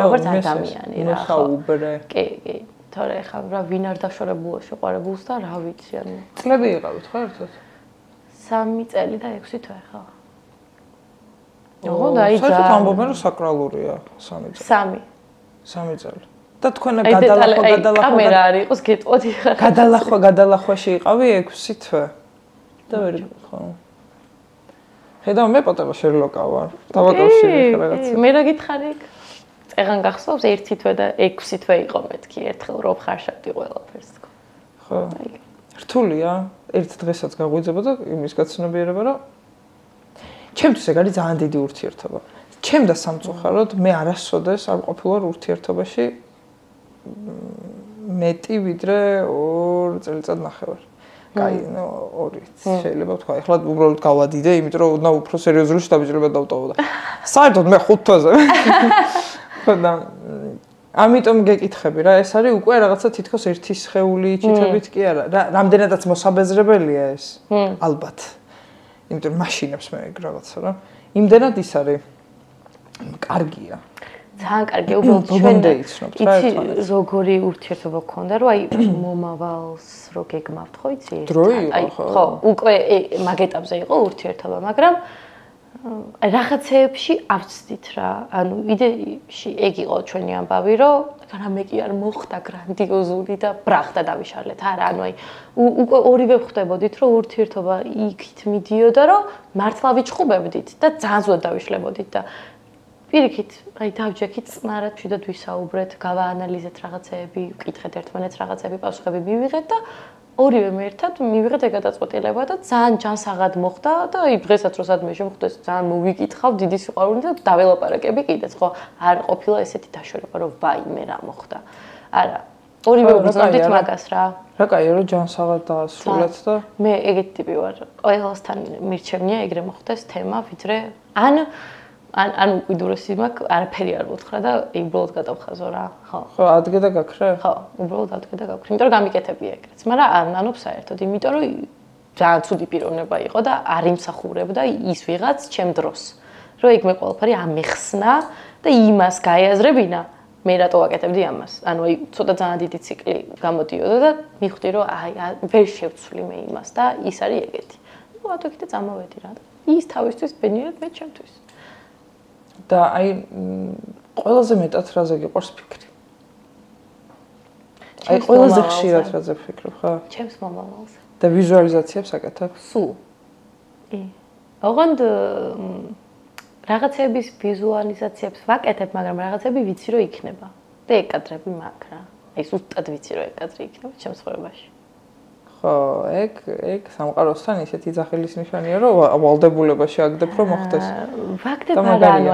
როგორც ადამიანი რა საუბრე კი თორე ხა რა ვინ არ დაშორებულა შეყვარებულს და რა ვიცი ანუ წლები იყავით ხო ერთად 3 წელი და 6 თვე ხო ოღონდ აი საერთოდ ამბობენ რომ საკრალურია 3 წელი 3 წელი და თქვენ გადალახვა კამერა არ იყოს გეტყოდი ხარ გადალახვაში იყავი 6 თვე და ვერ ხო ხედავ მე პატარა შერლოკა ვარ დავაკავშირე რაღაცა მე რა გითხარი წეგან გახსოვს 1 თვე და 6 თვე იყო მეთქი ერთხელ რომ ხარშავდი ყველაფერს ხო რთულია ერთ დღესაც გაღვიძება და იმის გაცნობიერება რომ ჩემთვის ეგ არის ძალიან დიდი ურთიერთობა ჩემ და სამწუხაროდ მე არასოდეს არ ყოფილვარ ურთიერთობაში მეტი ვიდრე 2 წელიწად ნახევარ კაი, შეიძლება ვთქვა, ეხლა უბრალოდ გავადიდე, იმიტომ რომ ოდნავ უფრო სერიოზული შთაბეჭდილება დავტოვო და საერთოდ მე 5 თვეზე. ხო და ამიტომ გეკითხები რა, ეს არის უკვე რაღაცა თითქოს ერთი სხეული ჩიტებით კი არა, რამდენადაც მოსაბეზრებელია ეს, ალბათ. იმიტომ რომ მაშინებს მე ეგ რაღაცა რა. იმდენად ის არის კარგია. ძალიან კარგი უბრალოდ ჩვენ იცი როგორი ურთიერთობა გქონდა რომ აი მომავალს რო გეგმავთ ხო იცი აი ხო უკვე მაგ ეტაპზე იყო ურთიერთობა მაგრამ რაღაცეებში ავწდით რა ანუ იდეაში ეგ იყო ჩვენი ამბავი რომ რამე კი არ მოხდა გრანდიოზული და ბრახტა დავიშალეთ არა ანუ აი უკვე ორივე ხვდებოდით რომ ურთიერთობა იქით მიდიოდა რომ მართლა ვიჭხუბებდით და ძალიან ზუსტად დავიშლებოდით და პირიქით, აი დავჯექით წნარად შედად ვისაუბრეთ, გავაანალიზეთ რაღაცეები, ვკითხეთ ერთმანეთს რაღაცეები, პასუხები მივიღეთ და ორივე მე ერთად მივიღეთ ეგ გადაწყვეტილება და ძალიან ჯანსაღად მოხდა და აი დღესაც რო სადმე შემხვდეს ძალიან მოვიკითხავ დიდი სიყვარული და დაველაპარაკები კიდეც ხო არ ყოფილა ესეთი დაშორება რომ ვაიმე რა მოხდა. არა, ორივე უგრძნობდით მაგას რა. რა კაია რომ ჯანსაღად დაასრულეთ და მე ეგეთი ტიპი ვარ. ყველასთან მირჩევნია ეგრე მოხდეს თემა, ვიდრე ან უკიდურესი მაქვს, არაფერი არ ვუთხრა და უბრალოდ გადავხაზო რა. ხო. ხო, ადგე და გაქრე? ხო, უბრალოდ ადგე და გაქრე. იმიტომ რომ გამიკეთებია ეგრეც, მაგრამ არ ნანობ საერთოდ, იმიტომ რომ ძალიან ცუდი პიროვნება იყო და არ იმსახურებდა ის ვიღაც ჩემ დროს. რომ იქ მე ყველაფერი ამეხსნა და იმას გაიაზრებინა, მე რატო ვაკეთებდი ამას. ანუ აი ცოტა ძალიან დიდი ციკლი გამოდიოდა და მივხვდი რომ აი ვერ შევცვლი მე იმას და ის არის ეგეთი. ნუ ათო კიდე წამოვედი რა. ის თავისთვის ბენიერად მე ჩემთვის. და აი ყველაზე მეტად რაზე გიყვარს ფიქრი? აი ყველაზე ხშირად რაზე ფიქრობ, ხო? ჩემს მომავალზე. და ვიზუალიზაციებს აკეთებ? სულ. ოღონდ რაღაცების ვიზუალიზაციებს ვაკეთებ, მაგრამ რაღაცები ვიცი რომ იქნება. და ეგ კადრები მაქვს რა. აი ზუსტად ვიცი რომ ეგ კადრი იქნება ჩემს ცხოვრებაში. ხო, ეგ სამყაროსთან ისეთი ძახილის ნიშანია, რომ ვალდებულებაში აგდებ, რომ მოხდეს. ვაგდებ, მაგრამ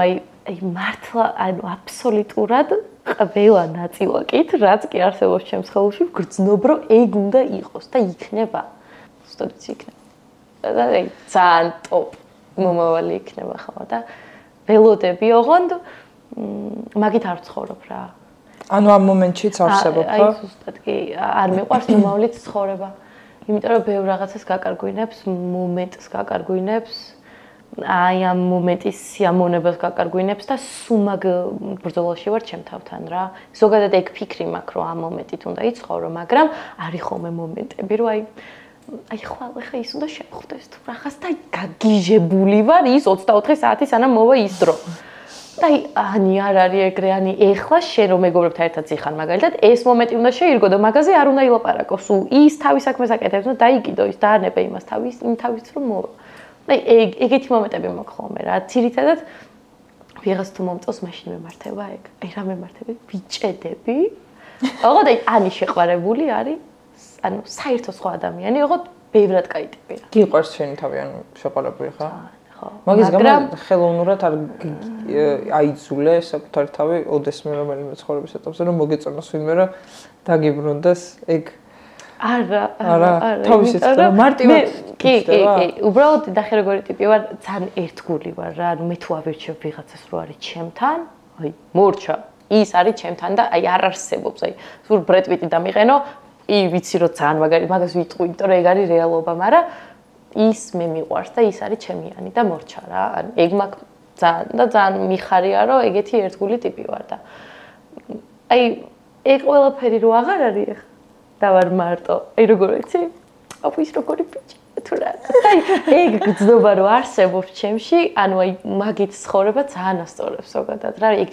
აი მართლა, ანუ აბსოლუტურად ყველა ნაწილაკით, რაც კი არსებობს ჩემს ხელში, ვგრძნობ, რომ ეგ უნდა იყოს და იქნება. ზუსტად ვიცი იქნება. და აი ძალიან ტოპ მომავალი იქნება ხო და ველოდები, ოღონდ მაგით არ ვცხოვრობ რა. ანუ ამ მომენტშიც არსებობ, ხო? აი ზუსტად კი, არ მიყვარს მომავლით ცხოვრება. იმიტომ რომ ბევრ რაღაცას გაკარგვინებს, მომენტს გაკარგვინებს. აი ამ მომენტის სიამოვნებას გაკარგვინებს და სუმაგ ბრძოლაში ვარ ჩემ თავთან რა. ზოგადად ეგ ფიქრი მაქვს, რომ ამ მომენტით უნდა იცხოვრო, მაგრამ არის ხოლმე მომენტები, რომ აი ხვალ ის უნდა შეხვდეს თუ რახას და გაგიჟებული ვარ ის 24 საათი სანამ მოვა ის დრო. და ანი არ არის ეგრე, ანი ეხლა შენ რომ მეგობრებთან ერთად იხარ მაგალითად, ეს მომენტი უნდა შეირგო და მაგაზე არ უნდა ილაპარაკო. სულ ის თავის საქმეს აკეთებს და დაიგიდო ის დაანებე იმას თავის რომ მოვა. აი ეგეთი მომენტები მაქვს ხოლმე რა. ძირითადად ვიღაც თუ მომწონს მაშინ მემართება ეგ. აი რა მემართები? ბიჭედები. ოღონდ აი ანი შეყვარებული არის, ანუ საერთო სხვა ადამიანი, ოღონდ ბევრად кай ტიპი რა. გიყვარს შენი თავი, ანუ შეყვარებული ხარ? მაგის გამო ხელოვნურად არ აიძულე საკუთარი თავი ოდესმე რომელიმე ცხოვრების ეტაპზე რომ მოგეწონოს ვინმე რომ დაგიბრუნდეს ეგ არა თავისით მარტივად კი უბრალოდ ნახე როგორი ტიპი ვარ ძალიან ერთგული ვარ რა ანუ მე თუ ავირჩევ ვიღაცას რო არის ჩემთან აი მორჩა ის არის ჩემთან და აი არ არსებობს აი სულ ბრედ პიტი დამიყენო ვიცი რომ ძალიან მაგას ვიტყვი იმიტომ რომ ეგ არის რეალობა მაგრამ ის მე მიყვარს და ის არის ჩემიანი და მორჩა რა. ან ეგ მაქვს ძალიან მიხარია რომ ეგეთი ერთგული ტიპი ვარ და აი ეგ ყველაფერი რო აღარ არის და ვარ მარტო. აი როგორ ვიცი? აფუ ის როგორი ბიჭი თუ რა. აი ეგ გძნობა რო არსებობს ჩემში, ანუ აი მაგით ცხოვრება ძალიან ასწორებს ზოგადად რა. ეგ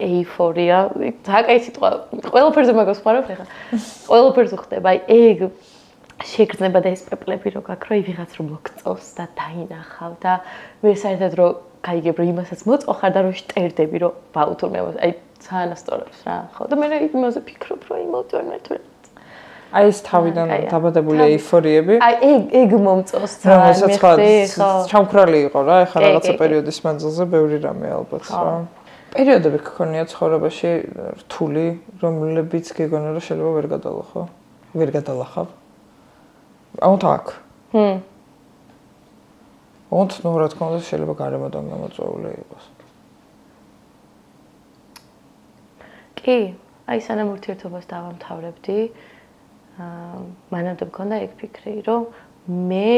ეიფორია, ძალიან კაი სიტყვა. ყველაფერზე მაგას ხმარობ ხა. ყველაფერზე ხდება. აი ეგ შეგრძნება და ეს პეპლები რო გაქვს, რომ ვიღაც რომ მოგწოს და დაინახავ და მე საერთოდ რომ გაიგებ რომ იმასაც მოწოხარ და რომ შტერდები რომ ბაუთურმე აი ძალიან ასწორებს რა. ხო და მე იმაზე ფიქრობ რომ იმოვტვენ თუ აი ეს თავიდან დაბადებული ეიფორიები. აი ეგ მომწონს ძალიან ხო. ჩამქრალი იყო რა, ეხლა რაღაცა პერიოდის მანძილზე ბევრი რამე ალბათ რა. პერიოდები გქონია ცხოვრებაში რთული, რომლებიც გეგონა რომ შეიძლება ვერ გადალახო. ვერ გადალახავ. აუთ აქ. აუთ ნუ რა თქმა უნდა შეიძლება გარემოდან გამოწვეული იყოს. კი, აი სანამ ურთიერთობას დავამთავრებდი, მანამდე მქონდა ეგ ფიქრი, რომ მე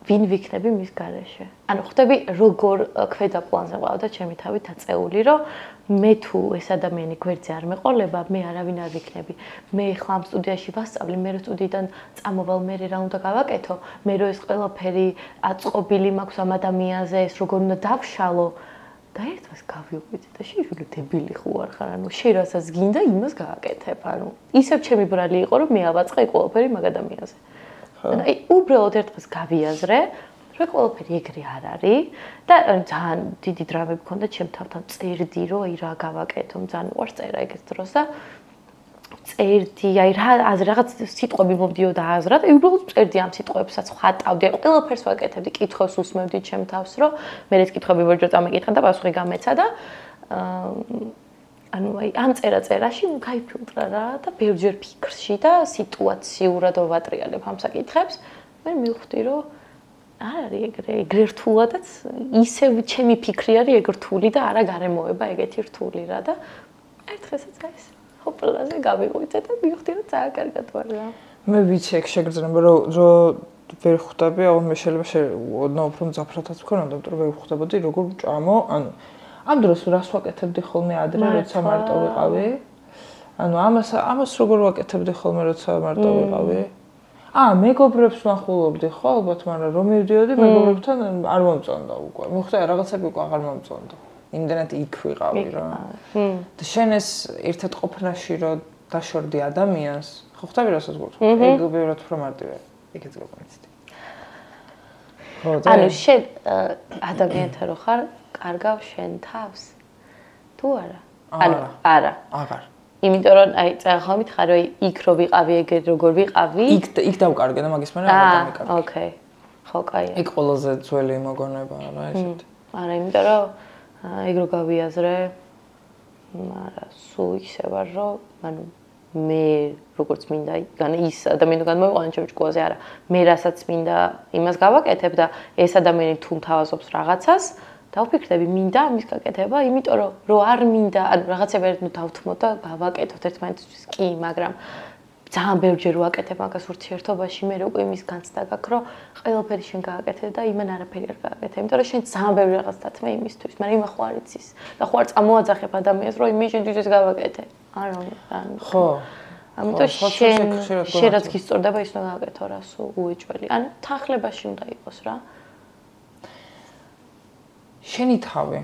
ვინ ვიქნები მის გარეშე. ანუ ხვდები როგორ ქვედა პლანზე ვყავდა ჩემი თავი დაწეული, რომ მე თუ ეს ადამიანი გვერდზე არ მეყოლება, მე არავინ არ ვიქნები. მე ხლა ამ სტუდიაში ვასწავლი, მე რო სტუდიიდან წამოვალ, მე რა უნდა გავაკეთო, მე რო ეს ყველაფერი აწყობილი მაქვს ამ ადამიანზე, ეს როგორ უნდა დავშალო და ერთვას გავიყვით და შეიძლება დებილი ხო არ ხარ, ანუ შენ რასაც გინდა იმას გააკეთებ, ანუ ისევ ჩემი ბრალი იყო, რომ მე ავაწყე ყველაფერი მაგ ადამიანზე. აი უბრალოდ ერთვას გავიაზრე, რომ ყველაფერი ეგრე არ არის და ძალიან დიდი დრამები მქონდა ჩემ თავთან წერდი, რომ აი რა გავაკეთო, ძალიან უყვარს წერა ეგეთ დროს და წერდი, აი რაღაც სიტყვები მომდიოდა აზრად, აი უბრალოდ წერდი ამ სიტყვებსაც, ხატავდი, ყველაფერს ვაკეთებდი, კითხვებს უსმევდი ჩემ თავს, რომ მე ეს კითხვები ვერჯერ წამეკითხა და პასუხი გამეცა და ანუ აი ამ წერაში გაიფილტრა რა და ბევრჯერ ფიქრში და სიტუაციურად ვატრიალებ ამ საკითხებს, მე მივხვდი რომ არ არის ეგრე რთულადაც ისევ ჩემი ფიქრი არის ეგ რთული და არა გარემოება ეგეთი რთული რა და ერთხელაც ეს ჰოპლაზე გავიყვიტე და მივხვდი რომ ძალიან კარგად ვარ რა. მე ვიცი ეგ შეგრძნება რომ ვერ ხვდები, აუ მე შეიძლება ოდნავ უფრო მძაფრათაც ვქონოდა, იმიტომ რომ ვერ ხვდებოდი როგორ ვჭამო, ანუ ამ დროს რას ვაკეთებდი ხოლმე ადრე, როცა მარტო ვიყავი? ანუ ამას როგორ ვაკეთებდი ხოლმე, როცა მარტო ვიყავი? მეგობრებს ვახულობდი ხო, ალბათ, მაგრამ რომ მივდიოდი მეგობრებთან არ მომწონდა უკვე. მიხვდა რაღაცები უკვე აღარ მომწონდა. იმდენად იქ ვიყავი რა. და შენ ეს ერთად ყოფნაში რომ დაშორდი ადამიანს, ხო ხვდები რასაც გულწრფელს? ეგ ბევრად უფრო მარტივია. ეგეც გაგონიცდი. ანუ შენ ადამიანთან რო ხარ, კარგავ შენ თავს? თუ არა? ანუ არა. აღარ. იმიტომ რომ აი წახალ მითხარ რომ იქ რო ვიყავი ეგ როგორ ვიყავი იქ დავკარგე და მაგის მერე აღარ დამიკარგე. ოკეი. ხო, კაია. ეგ ყველაზე ძველი მოგონება რა ესეთი. არა, იმიტომ რომ ეგ რო გავიაზრე, მაგრამ სულ ისე ვარ რომ ანუ მე როგორც მინდა ის ადამიანი განმოვიყვანე ჩემ ჭკუაზე არა. მე რასაც მინდა იმას გავაკეთებ და ეს ადამიანი თუ მთავაზობს რაღაცას დავფიქრდები მინდა ამის გაკეთება, იმიტომ რომ არ მინდა, ანუ რაღაცები ერთად დავთმოთ და გავაკეთოთ ერთმანეთისთვის კი, მაგრამ ძალიან ბევრჯერ ვაკეთებ მაგას ურთიერთობაში, მე უკვე იმის განცდა გაქვს, რომ ყველაფერი შენ გააკეთე და იმან არაფერი არ გააკეთე, იმიტომ რომ შენ ძალიან ბევრი რაღაც დათმე იმისთვის, მაგრამ იმა ხო არ იცის და ხო არ წამოაძახებ ადამიანს, რომ იმის შენთვის გავაკეთე. არა, ხო. ამიტომ შენ რაც გისწორდება ის უნდა გააკეთო რა, სულ უეჭველი. ან თანხლებაში უნდა იყოს რა. შენი თავი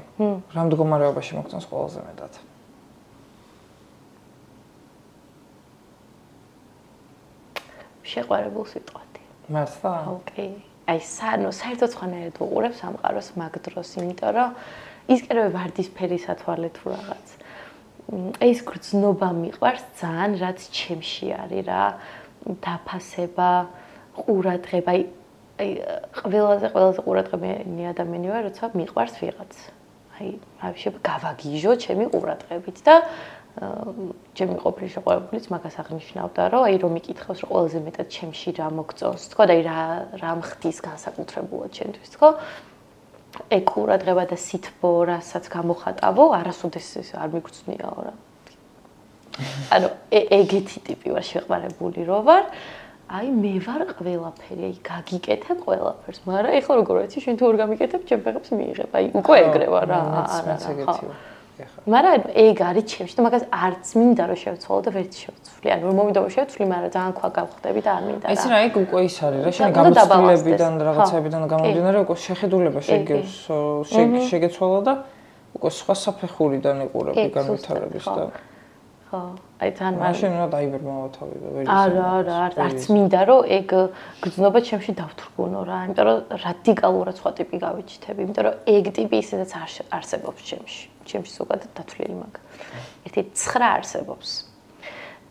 რა მდგომარეობაში მოგწონს ყველაზე მეტად? შეყვარებულ სიტყვათი. მართლა? ოკეი. აი საერთოდ სხვანაირად უყურებ სამყაროს მაგ დროს, იმიტომ რომ ის კიდევ ვარდისფერი სათვალე თუ რაღაც. ეს გრძნობა მიყვარს ძალიან, რაც ჩემში არის რა. დაფასება, ყურადღება, აი ყველაზე ყურადღებიანი ადამიანი ვარ, როცა მიყვარს ვიღაც. აი, ვაფშე გავაგიჟო ჩემი ყურადღებით და ჩემი ყოფილი შეყვარებულიც მაგას აღნიშნავდა, რომ აი რომ მიკითხავს, რომ ყველაზე მეტად ჩემში რა მოგწონს, თქო და აი რა მხდის განსაკუთრებულად ჩემთვის, თქო? ეგ ყურადღება და სითბო, რასაც გამოხატავო, არასოდეს არ მიგწნიაო რა. ანუ ეგეთი ტიპი ვარ შეყვარებული რო ვარ. აი მე ვარ ყველაფერი, აი გაგიკეთებ ყველაფერს, მაგრამ ეხლა როგორ ვიცი, შენ თუ არ გამიკეთებ, ჩემ ფეხებს მიიღებ. აი უკვე ეგრე ვარ რა, არა. მაგრამ ეგ არის ჩემში და მაგას არც მინდა რომ შევცვალო და ვერც შევცვლი. ანუ რომ მომიდა რომ შევცვლი, მაგრამ ძალიან ქვა გავხდები და არ მინდა რა. ეს რა ეგ უკვე ის არის რა, შენი გამოცდილებიდან რაღაცებიდან გამომდინარე უკვე შეხედულება შეგეცვალა და უკვე სხვა საფეხურიდან იყურები განვითარების და ხო, აი თან მაშინ რა დაიბერმავა თავი და ვერ არა, არც მინდა რომ ეგ გრძნობა ჩემში დავთრგუნო რა, იმიტომ რომ რადიკალურად სხვა ტიპი გავიჩითები, იმიტომ რომ ეგ ტიპი ისედაც არსებობს ჩემში. ჩემში ზოგადად დათვლილი მაგა. ერთი 9 არსებობს.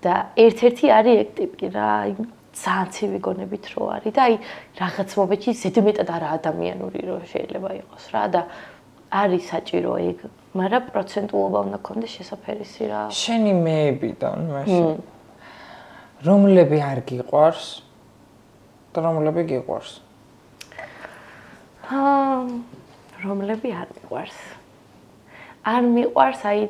და ერთ-ერთი არის ეგ ტიპი რა, აი ძალიან ცივი გონებით რო არის და აი რაღაც მომენტში ზედმეტად არა ადამიანური რო შეიძლება იყოს რა და არის საჭირო ეგ, მაგრამ პროცენტულობა უნდა გქონდეს შესაფერისი რა. შენი მეებიდან მაშინ რომლები არ გიყვარს და რომლები გიყვარს? რომლები არ მიყვარს? არ მიყვარს, აი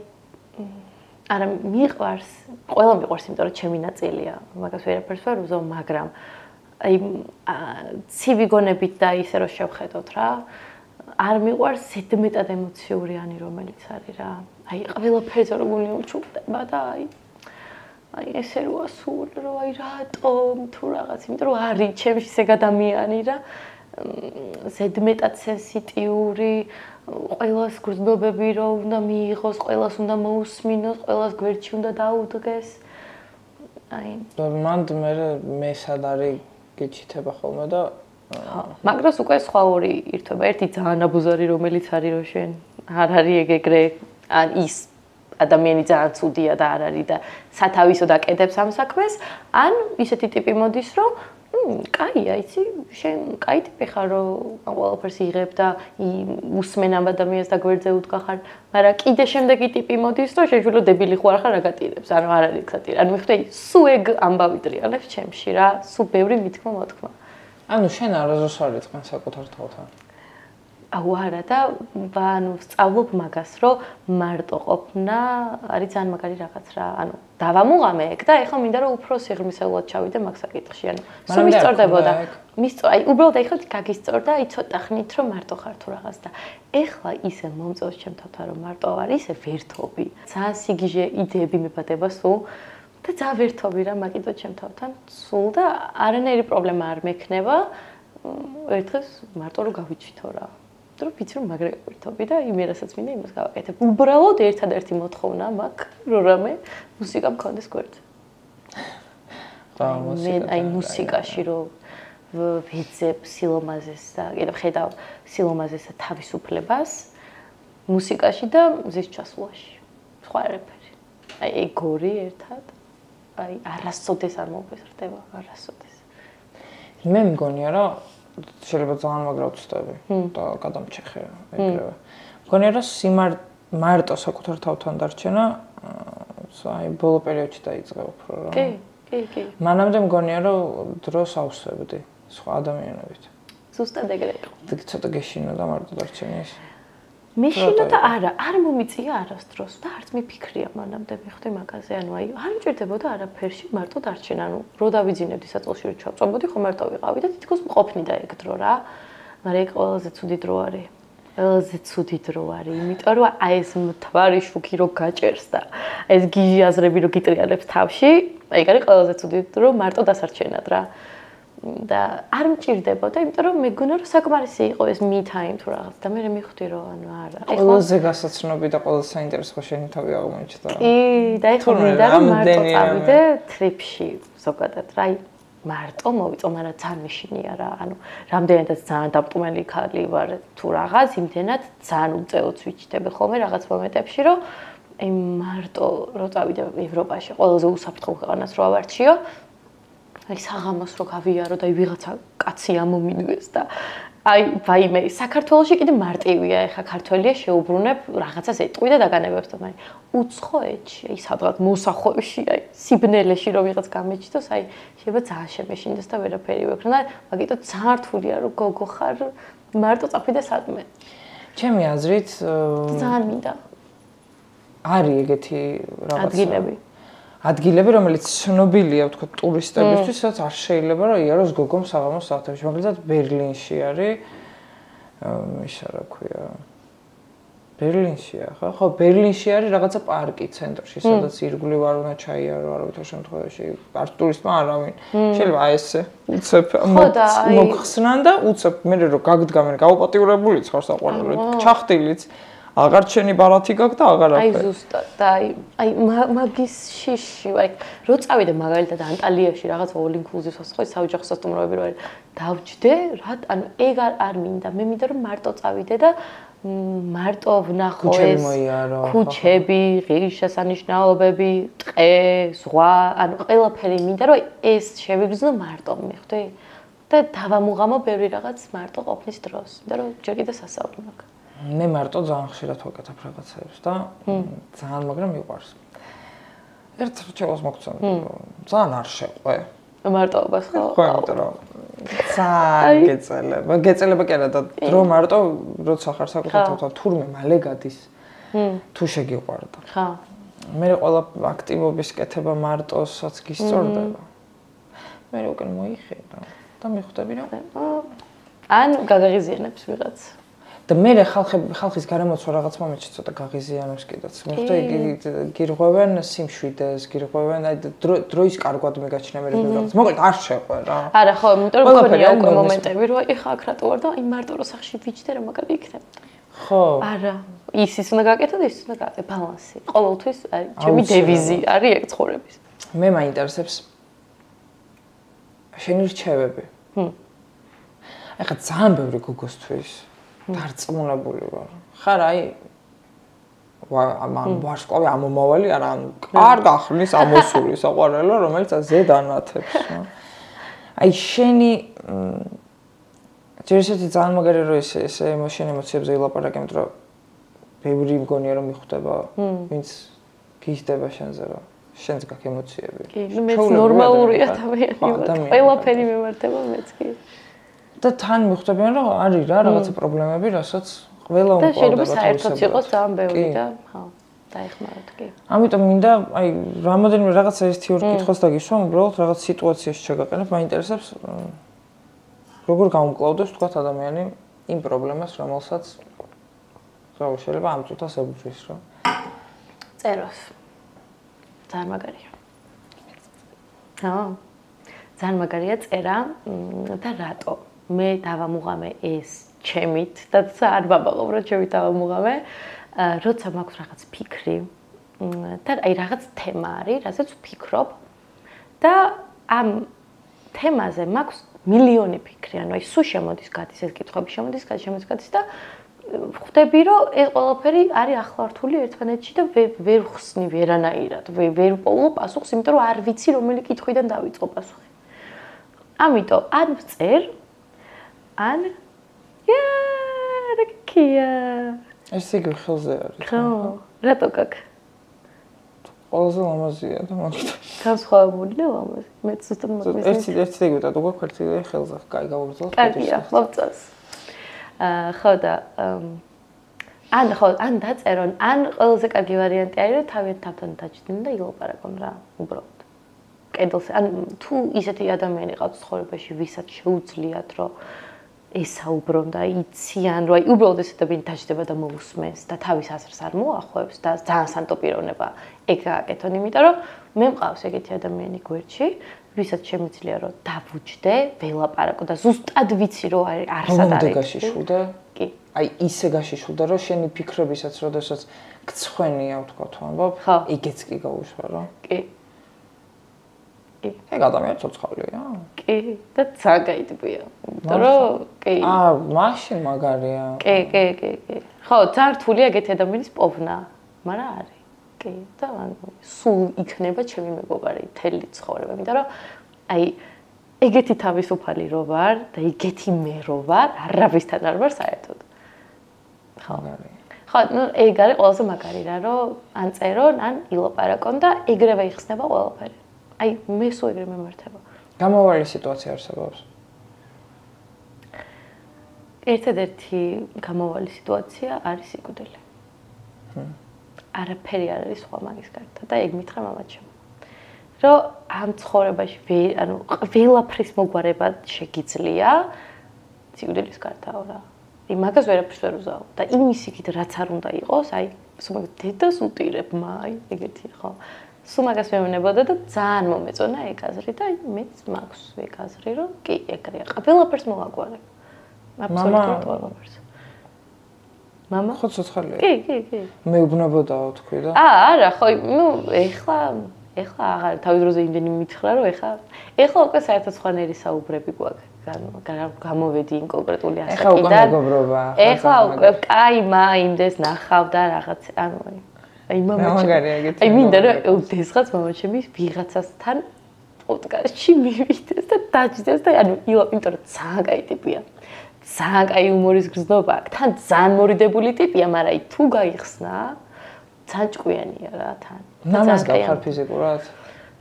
არა მიყვარს, ყველა მიყვარს, იმიტომ რომ ჩემი ნაწილია, მაგას ვერაფერს ვერ ვუზავ, მაგრამ აი ცივი გონებით და ისე რომ შევხედოთ რა, არ მიყვარს ზედმეტად ემოციურიანი რომელიც არის რა. აი ყველაფერზე რომ გული უჩუქდება და აი ესე როა სულ რომ აი რატომ თუ რაღაც, იმიტომ რომ არის ჩემში ეგ ადამიანი რა, ზედმეტად სენსიტიური, ყველას გრძნობები რომ უნდა მიიღოს, ყველას უნდა მოусმინოს, ყველას გვერდში უნდა დაუდგეს. აი მანდ მე სად არის გეჩითება ხოლმე და მაგრამ უკვე სხვა ორი ირთვება. ერთი ძალიან აბუზარი, რომელიც არის რომ შენ არ არის ეგრე, ან ის ადამიანი ძალიან ცუდია და არ არის და სათავისოდ აკეთებს ამ საქმეს, ან ისეთი ტიპი მოდის, რომ კაია, იცი, შენ კაი ტიპი ხარ, რომ ყველაფერს იღებ და უსმენ ამ ადამიანს და გვერდზე უდგა ხარ, მაგრამ კიდე შემდეგი ტიპი მოდის, რომ შეშვილო დებილი ხო არ ხარ, რა გატირებს, ანუ არ არის გატირ. ანუ მიხვდები, სულ ეგ ამბავი ტრიალებს ჩემში რა, სულ ბევრი მითქმა მოთქმა. ანუ შენ არასდროს არ იწყენ საკუთარ თავთან. აუ არა და ანუ სწავლობ მაგას, რომ მარტო ყოფნა არის ძალიან მაგარი რაღაც რა. ანუ დავამუღამე ეგ და ეხლა მინდა რომ უფრო სიღრმისეულად ჩავიდე მაგ საკითხში. ანუ სულ მისწორდებოდა. აი უბრალოდ ეხლა გაგისწორდა, აი ცოტა ხნით რომ მარტო ხარ თუ რაღაც და ეხლა ისე მომწონს ჩემ თავთან რომ მარტო ვარ, ისე ვერთობი. ძალიან სიგიჟე იდეები მებადება სულ. და ძალიან ვერთობი რა მაგიტო ჩემ თავთან სულ და არანაირი პრობლემა არ მექნება ერთხელს მარტო რომ გავიჩითო რა. რომ ვიცი რომ მაგრე ვერთობი და იმერასაც მინდა იმას გავაკეთებ. უბრალოდ ერთადერთი მოთხოვნა მაქვს რომ რამე მუსიკა მქონდეს გვერდზე. აი მუსიკაში რომ ვეძებ სილომაზეს და კიდევ ხედავ სილომაზეს და თავისუფლებას მუსიკაში და მზის ჩასვლაში. სხვა არაფერი. აი ეგ ორი ერთად აი არასოდეს არ მოვეზრდება, არასოდეს. მე მგონია რომ შეიძლება ძალიან მაგრა ვწდები და გადამჩეხე ეგრევე. მგონია რომ მარტო საკუთარ თავთან დარჩენა აი ბოლო პერიოდში დაიწყე უფრო რა. კი. მანამდე მგონია რომ დროს ავსებდი სხვა ადამიანებით. ზუსტად ეგრე იყო. და ცოტა გეშინა და მარტო დარჩენა ის. მეშინა და არ მომიწია არასდროს და არც მიფიქრია მანამდე მიხდი მაგაზე, ანუ აი არ მჭირდებოდა არაფერში მარტო დარჩენ, ანუ რო დავიძინებდი საწოლში რო ჩავწვამოდი, ხო მარტო ვიყავი და თითქოს მყოფნი და ეგ დრო რა. მაგრამ ეგ ყველაზე ცუდი დრო არის. ყველაზე ცუდი დრო არის, იმიტომ რომ აი ეს მთვარი შუქი რო გაჭერს და ეს გიჟი აზრები რო გიტრიალებს თავში, ეგ არის ყველაზე ცუდი დრო მარტო დასარჩენად რა. და არ მჭირდებოდა, იმიტომ რომ მეგონა რომ საკმარისი იყო ეს me time თუ რაღაც და მე მივხვდი რომ ანუ არა. ყველაზე გასაცნობი და ყველაზე საინტერესო შენი თავი აღმოჩნდა. კი, და ეხლა მინდა რომ მარტო წავიდე trip-ში ზოგადად რა. მარტო მოვიწო, მაგრამ ძალიან მეშინია რა. ანუ რამდენადაც ძალიან დამტკმელი ხალი ვარ თუ რაღაც, იმდენად ძალიან უწეოც ვიჩნდები ხოლმე რაღაც მომენტებში, რომ აი მარტო რო წავიდე ევროპაში, ყველაზე უსაფრთხო ქვეყანას რო ავარჩიო. აი საღამოს რო გავიარო და ვიღაცა კაცი ამომინვეს და აი ვაიმე საქართველოში კიდე მარტივია ეხა ქართველია შეუბრუნებ რაღაცას ეტყვი და დაგანებებს და მაგრამ უცხოეთში აი სადღაც მოსახვევში აი სიბნელეში რო ვიღაც გამეჩნდეს აი შეიძლება ძალიან შემეშინდეს და ვერაფერი ვექნა და მაგიტო ძალიან რთულია რომ გოგო ხარ მარტო წახვიდე სადმე ჩემი აზრით ძალიან მინდა არის ეგეთი რაღაცა ადგილები რომელიც ცნობილია ვთქვა ტურისტებისთვის, სადაც არ შეიძლება რომ იაროს გოგომ საღამოს საათებში. მაგალითად ბერლინში არის ისა რა ქვია ბერლინშია ხო? ხო, ბერლინში არის რაღაცა პარკი ცენტრში, სადაც ირგვლივ არ უნდა ჩაიარო არავითარ შემთხვევაში. არც ტურისტმა არავინ. შეიძლება აი ესე უცებ მოგხსნან და უცებ მე რომ გაგდგამენ გაუპატიურებულიც ხარ საყვარელად. ჩახტილიც აღარ ჩენი ბარათი გაქვს და აღარაფერი. აი ზუსტად და აი მაგის შიში, აი რო წავიდე მაგალითად ანტალიაში რაღაც all inclusive-ს ხო საოჯახო სასტუმროები რო არის დავჯდე რა ანუ ეგ არ მინდა მე მინდა რომ მარტო წავიდე და მარტო ვნახო ეს ქუჩები, ღირსშესანიშნაობები, ტყე, ზღვა, ანუ ყველაფერი მინდა რომ ეს შევიგრძნო მარტო მიხვდი და დავამუღამო ბევრი რაღაც მარტო ყოფნის დროს და რომ ჯერ კიდე სასაუბრო მაქვს მე მარტო ძალიან ხშირად ვაკეთებ რაღაცებს და ძალიან მაგრამ მიყვარს. ერთ რჩევას მოგწონდი რომ ძალიან არ შეყვე. მარტოობას ხო? ხო, იმიტომ რომ ძალიან გეწელება კი არა და დრო მარტო როცა ხარ საკუთარ თავთან თურმე მალე გადის. თუ შეგიყვარდა. ხა. მე ყველა აქტივობის კეთება მარტოსაც გისწორდება. მე უკვე მოიხედა და მიხვდები რომ ან გაგაღიზიანებს ვიღაც და მე ხალხის გარემოცვა რაღაც მომენტში ცოტა გაღიზიანებს კიდეც. მეხუთე გირღვევენ სიმშვიდეს, გირღვევენ აი დროის კარგვად მეგაჩნია მე რაღაც. მოკლედ არ შეყვე რა. არა ხო, იმიტომ რომ მქონია უკვე მომენტები, რომ აი ხა აქ რატო ვარ და აი მარტო რო სახში ვიჯდე რა მაგარი იქნება. ხო. არა, ის უნდა გაკეთო და ის უნდა გაკეთო, ბალანსი. ყოველთვის არის ჩემი დევიზი, არის ეგ ცხოვრების. მე მაინტერესებს შენი რჩევები. ეხლა ძალიან ბევრი გოგოსთვის დარწმუნებული ვარ. ხარ აი ამან ვარსკვლავი ამომავალი არა ანუ კარგ ახმის ამოსული საყვარელო რომელიც ზედ ანათებს რა. აი შენი ჯერჯერობით ძალიან მაგარი რო ეს შენი ემოციებზე ილაპარაკე, იმიტომ რომ ბევრი მგონია რომ მიხვდება ვინც გიждდება შენზე რა. შენს გაქვს ემოციები. კი, მეც ნორმალურია თავიანი ვარ. ყველაფერი მემართება მეც კი. და თან მიხვდებიან რომ არის რა რაღაცა პრობლემები, რასაც ყველა უნდა და შეიძლება საერთოდ იყოს ძალიან ბევრი და ხო, დაეხმაროთ კი. ამიტომ მინდა აი რამოდენიმე რაღაცა ერთი ორი კითხვას დაგისვამ, უბრალოდ რაღაც სიტუაციაში შეგაყენებ, მაინტერესებს როგორ გამკლავდეს თქვა ადამიანი იმ პრობლემას, რომელსაც შეიძლება ამ წუთას ებრძვის რა. წეროს. ძალიან მაგარია. ხო. ძალიან მაგარია წერა და რატო? მე დავამუღამე ეს ჩემით და არ ვაბაღობ რა ჩემით დავამუღამე, როცა მაქვს რაღაც ფიქრი და აი რაღაც თემა არის, რასაც ვფიქრობ და ამ თემაზე მაქვს მილიონი ფიქრი, ანუ აი სულ შემოდის გადის ეს კითხვები შემოდის გადის და ხვდები რომ ეს ყველაფერი არის ახლართული ერთმანეთში და ვერ ხსნი ვერანაირად, ვერ პოულობ პასუხს, იმიტომ რომ არ ვიცი რომელი კითხვიდან დავიწყო პასუხი. ამიტომ ან ვწერ ან რაკია ეს იგი ხელზე არის ხო რატო გაქვს ყველაზე ლამაზია და მაგით განსხვავებული ლამაზი მე ზუსტად მაგის ერთი დეგუტა თუ გაქვს ერთი ხელზე კაი გავუძლოთ კარგია მოვწას ხო და ან ხო, ან დაწერონ, ან ყველაზე კარგი ვარიანტი არის, რომ თავიანთ თავთან დაჭდნენ და ილაპარაკონ რა, უბრალოდ. კედელზე, ან თუ ისეთი ადამიანი ყავს ცხოვრებაში, ვისაც შეუძლიათ, რომ ესაუბრონ და იციან, რომ აი უბრალოდ ეს ადამიანი დაჭდება და მოусმენს და თავის აზრს არ მოახვევს და ძალიან სანტო პიროვნება ეგ გააკეთონ, იმიტომ რომ მე მყავს ეგეთი ადამიანი გვერდში, ვისაც შემიძლია რომ დავუჯდე, ველაპარაკო და ზუსტად ვიცი რომ არსად არის. გაშიშულდა? კი. აი ისე გაშიშულდა რომ შენი ფიქრებისაც როდესაც გცხვენია ვთქვათ ამბობ, ეგეც კი გაუშვა რა. კი. კი. ეგ ადამიანი ცოცხალია. კი, და ზაგაიტბია. იმიტომ რომ კი. მაშინ მაგარია. კი. ხო, ძალიან რთულია ეგეთი ადამიანის პოვნა, მაგრამ არის. კი, და სულ იქნება ჩემი მეგობარი თელი ცხოვრება, იმიტომ რომ აი ეგეთი თავისუფალი რო ვარ და ეგეთი მე რო ვარ, არავისთან არ ვარ საერთოდ. ხო. ხო, ნუ ეგ არის ყველაზე მაგარი რა, რომ ან წერონ, ან ილაპარაკონ და ეგრევე იხსნება ყველაფერი. აი, მე სულ ეგრე მემართება. გამავალი სიტუაცია არსებობს. ერთადერთი გამავალი სიტუაცია არის სიკვდილი. არაფერი არ არის სხვა მაგის გარდა და ეგ მითხრა მამაჩემ. რომ ამ ცხოვრებაში ანუ ყველაფრის მოგვარება შეგიძლია სიკვდილის გართაო რა. იმაგას ვერაფერს ვერ უზავ და იმის იქით რაც არ უნდა იყოს, აი, სულ დედას უტირებ, აი, ეგეთი ხო. სულ მაგას მემნებოდა და ძალიან მომეწონა ეგ აზრი და მეც მაქვს ეგ აზრი, რომ კი, ეგრეა. ყველაფერს მოვაგვარებ. აბსოლუტურად ყველაფერს. მამა? ხო ცოცხალია. კი. მეუბნებოდაო თქვი და? არა, ხო, ნუ ეხლა აღარ თავის დროზე იმდენი მითხრა, რომ ეხლა უკვე საერთოდ სხვანაირი საუბრები გვაქვს. გამოვედი იმ კონკრეტული ასაკიდან. ეხლა უკვე მეგობრობა. ეხლა უკვე კაი მაიმდეს ნახავ და რაღაც, ანუ აი მამაჩემი. აი მინდა რომ დესღაც მამაჩემი ვიღაცასთან პოდკასტში მივიდეს და დაჯდეს და ანუ იმიტომ რომ ძალიან კაი ტიპია. ძალიან კაი იუმორის გრძნობა აქვს. თან ძალიან მორიდებული ტიპია, მაგრამ აი თუ გაიხსნა, ძალიან ჭკვიანია რა თან. მამას გავხარ ფიზიკურად?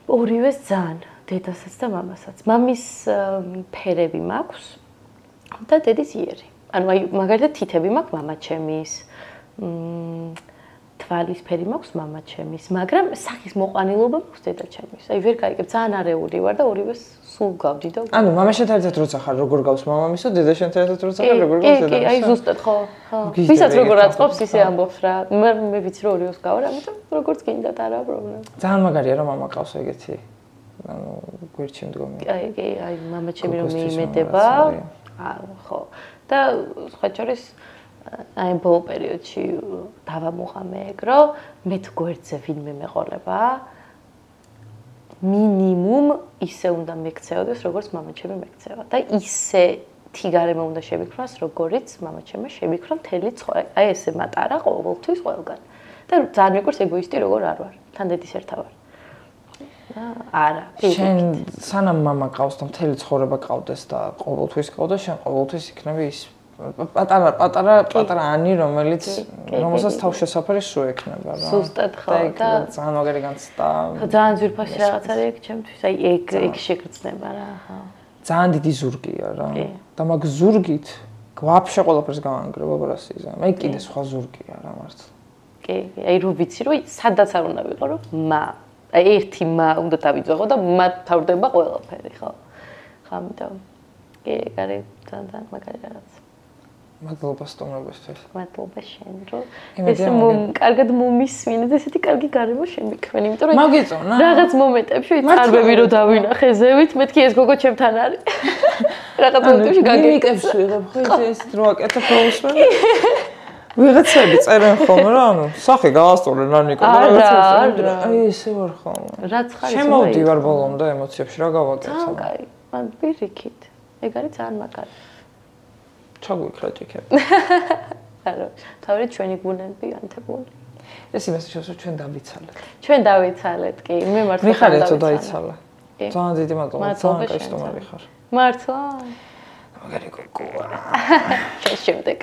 ორივეს ძალიან, დედასაც და მამასაც. მამის ფერები მაქვს და დედის იერი. ანუ აი მაგალითად თითები მაქვს მამაჩემის. თვალის ფერი მაქვს მამაჩემის, მაგრამ სახის მოყვანილობა მაქვს დედაჩემის. აი ვერ გაიგებ, ძალიან არეული ვარ და ორივეს სულ გავდი და ანუ მამაშენთან ერთად როცა ხარ, როგორ გავს მამამისო, დედაშენთან ერთად როცა ხარ, როგორ გავს დედამისო? კი, აი ზუსტად ხო. ვისაც როგორ აწყობს, ისე ამბობს რა. მე ვიცი რომ ორივეს გავარ, ამიტომ როგორც გინდა და არა პრობლემა. ძალიან მაგარია რომ მამა ყავს ეგეთი. ანუ გვერდში მდგომი. აი მამაჩემი რომ მიიმედება. ხო. და სხვა შორის აი ბოლო პერიოდში დავამოღამე ეგ რომ მე თუ გვერდზე ვინმე მეყოლება მინიმუმ ისე უნდა მეკცეოდეს როგორც მამაჩემი მეკცევა და ისე თიგარემო უნდა შემიქროს როგორიც მამაჩემი შემიქრო მთელი ცხოვრება აი ესე მატარა ყოველთვის ყველგან და ძალიან მეკურს ეგოისტი როგორ არ ვარ თან დედის ერთა ვარ არა შენ სანამ მამა ყავს და მთელი ცხოვრება ყავდეს და ყოველთვის ყავდეს შენ ყოველთვის იქნები ის პატარა ანი რომელიც რომელსაც თავშესაფარი სულ ექნება რა. ზუსტად ხო და ძალიან მაგარი განცდა. ძალიან ძვირფასი რაღაც არის ეგ ჩემთვის. აი ეგ შეგრძნება რა, ხო. ძალიან დიდი ზურგია რა. და მაგ ზურგით ვაფშე ყველაფერს გავანგრევ ოპერაციაზე. მე კიდე სხვა ზურგია რა მართლა. კი, აი რო ვიცი რომ სადაც არ უნდა ვიყო რომ აი ერთი უნდა დავიძაღო და თავდება ყველაფერი, ხო. ხო, ამიტომ კი, ეგ არის ძალიან მაგარი რაღაც. მადლობა სტუმრობისთვის. მადლობა შენ, რომ ესე კარგად მომისმინე და ესეთი კარგი გარემო შემიქმნე, იმიტომ რომ მაგეწონა. რაღაც მომენტებში წარბები რო დავინახე ზევით, მეთქი ეს გოგო ჩემთან არის. რაღაც მომენტებში გაგიკეთებს ვიღებ ხო ეს რო აკეთებ პროუსმენ. ვიღაცები წერენ ხოლმე რა, ანუ სახე გაასწორე ნანიკო და რაღაცა. აი ესე ვარ ხოლმე. რაც ხარ ეს. შემოვდივარ ბოლომდე ემოციებში რა გავაკეთე. ძალიან კაი. მან პირიქით. ეგ არის ძალიან მაგარი. ჩაგვიქრა ჭიქები. არა, თავი ჩვენი გუნები ანთებული. ეს იმას შევსო ჩვენ დავიცალეთ. ჩვენ დავიცალეთ, კი, მე მართლა მიხარია თუ დაიცალა. ძალიან დიდი მადლობა, ძალიან კაი სტუმარი ხარ. მართლა? მაგარი გოგოა. ჩვენ შემდეგ.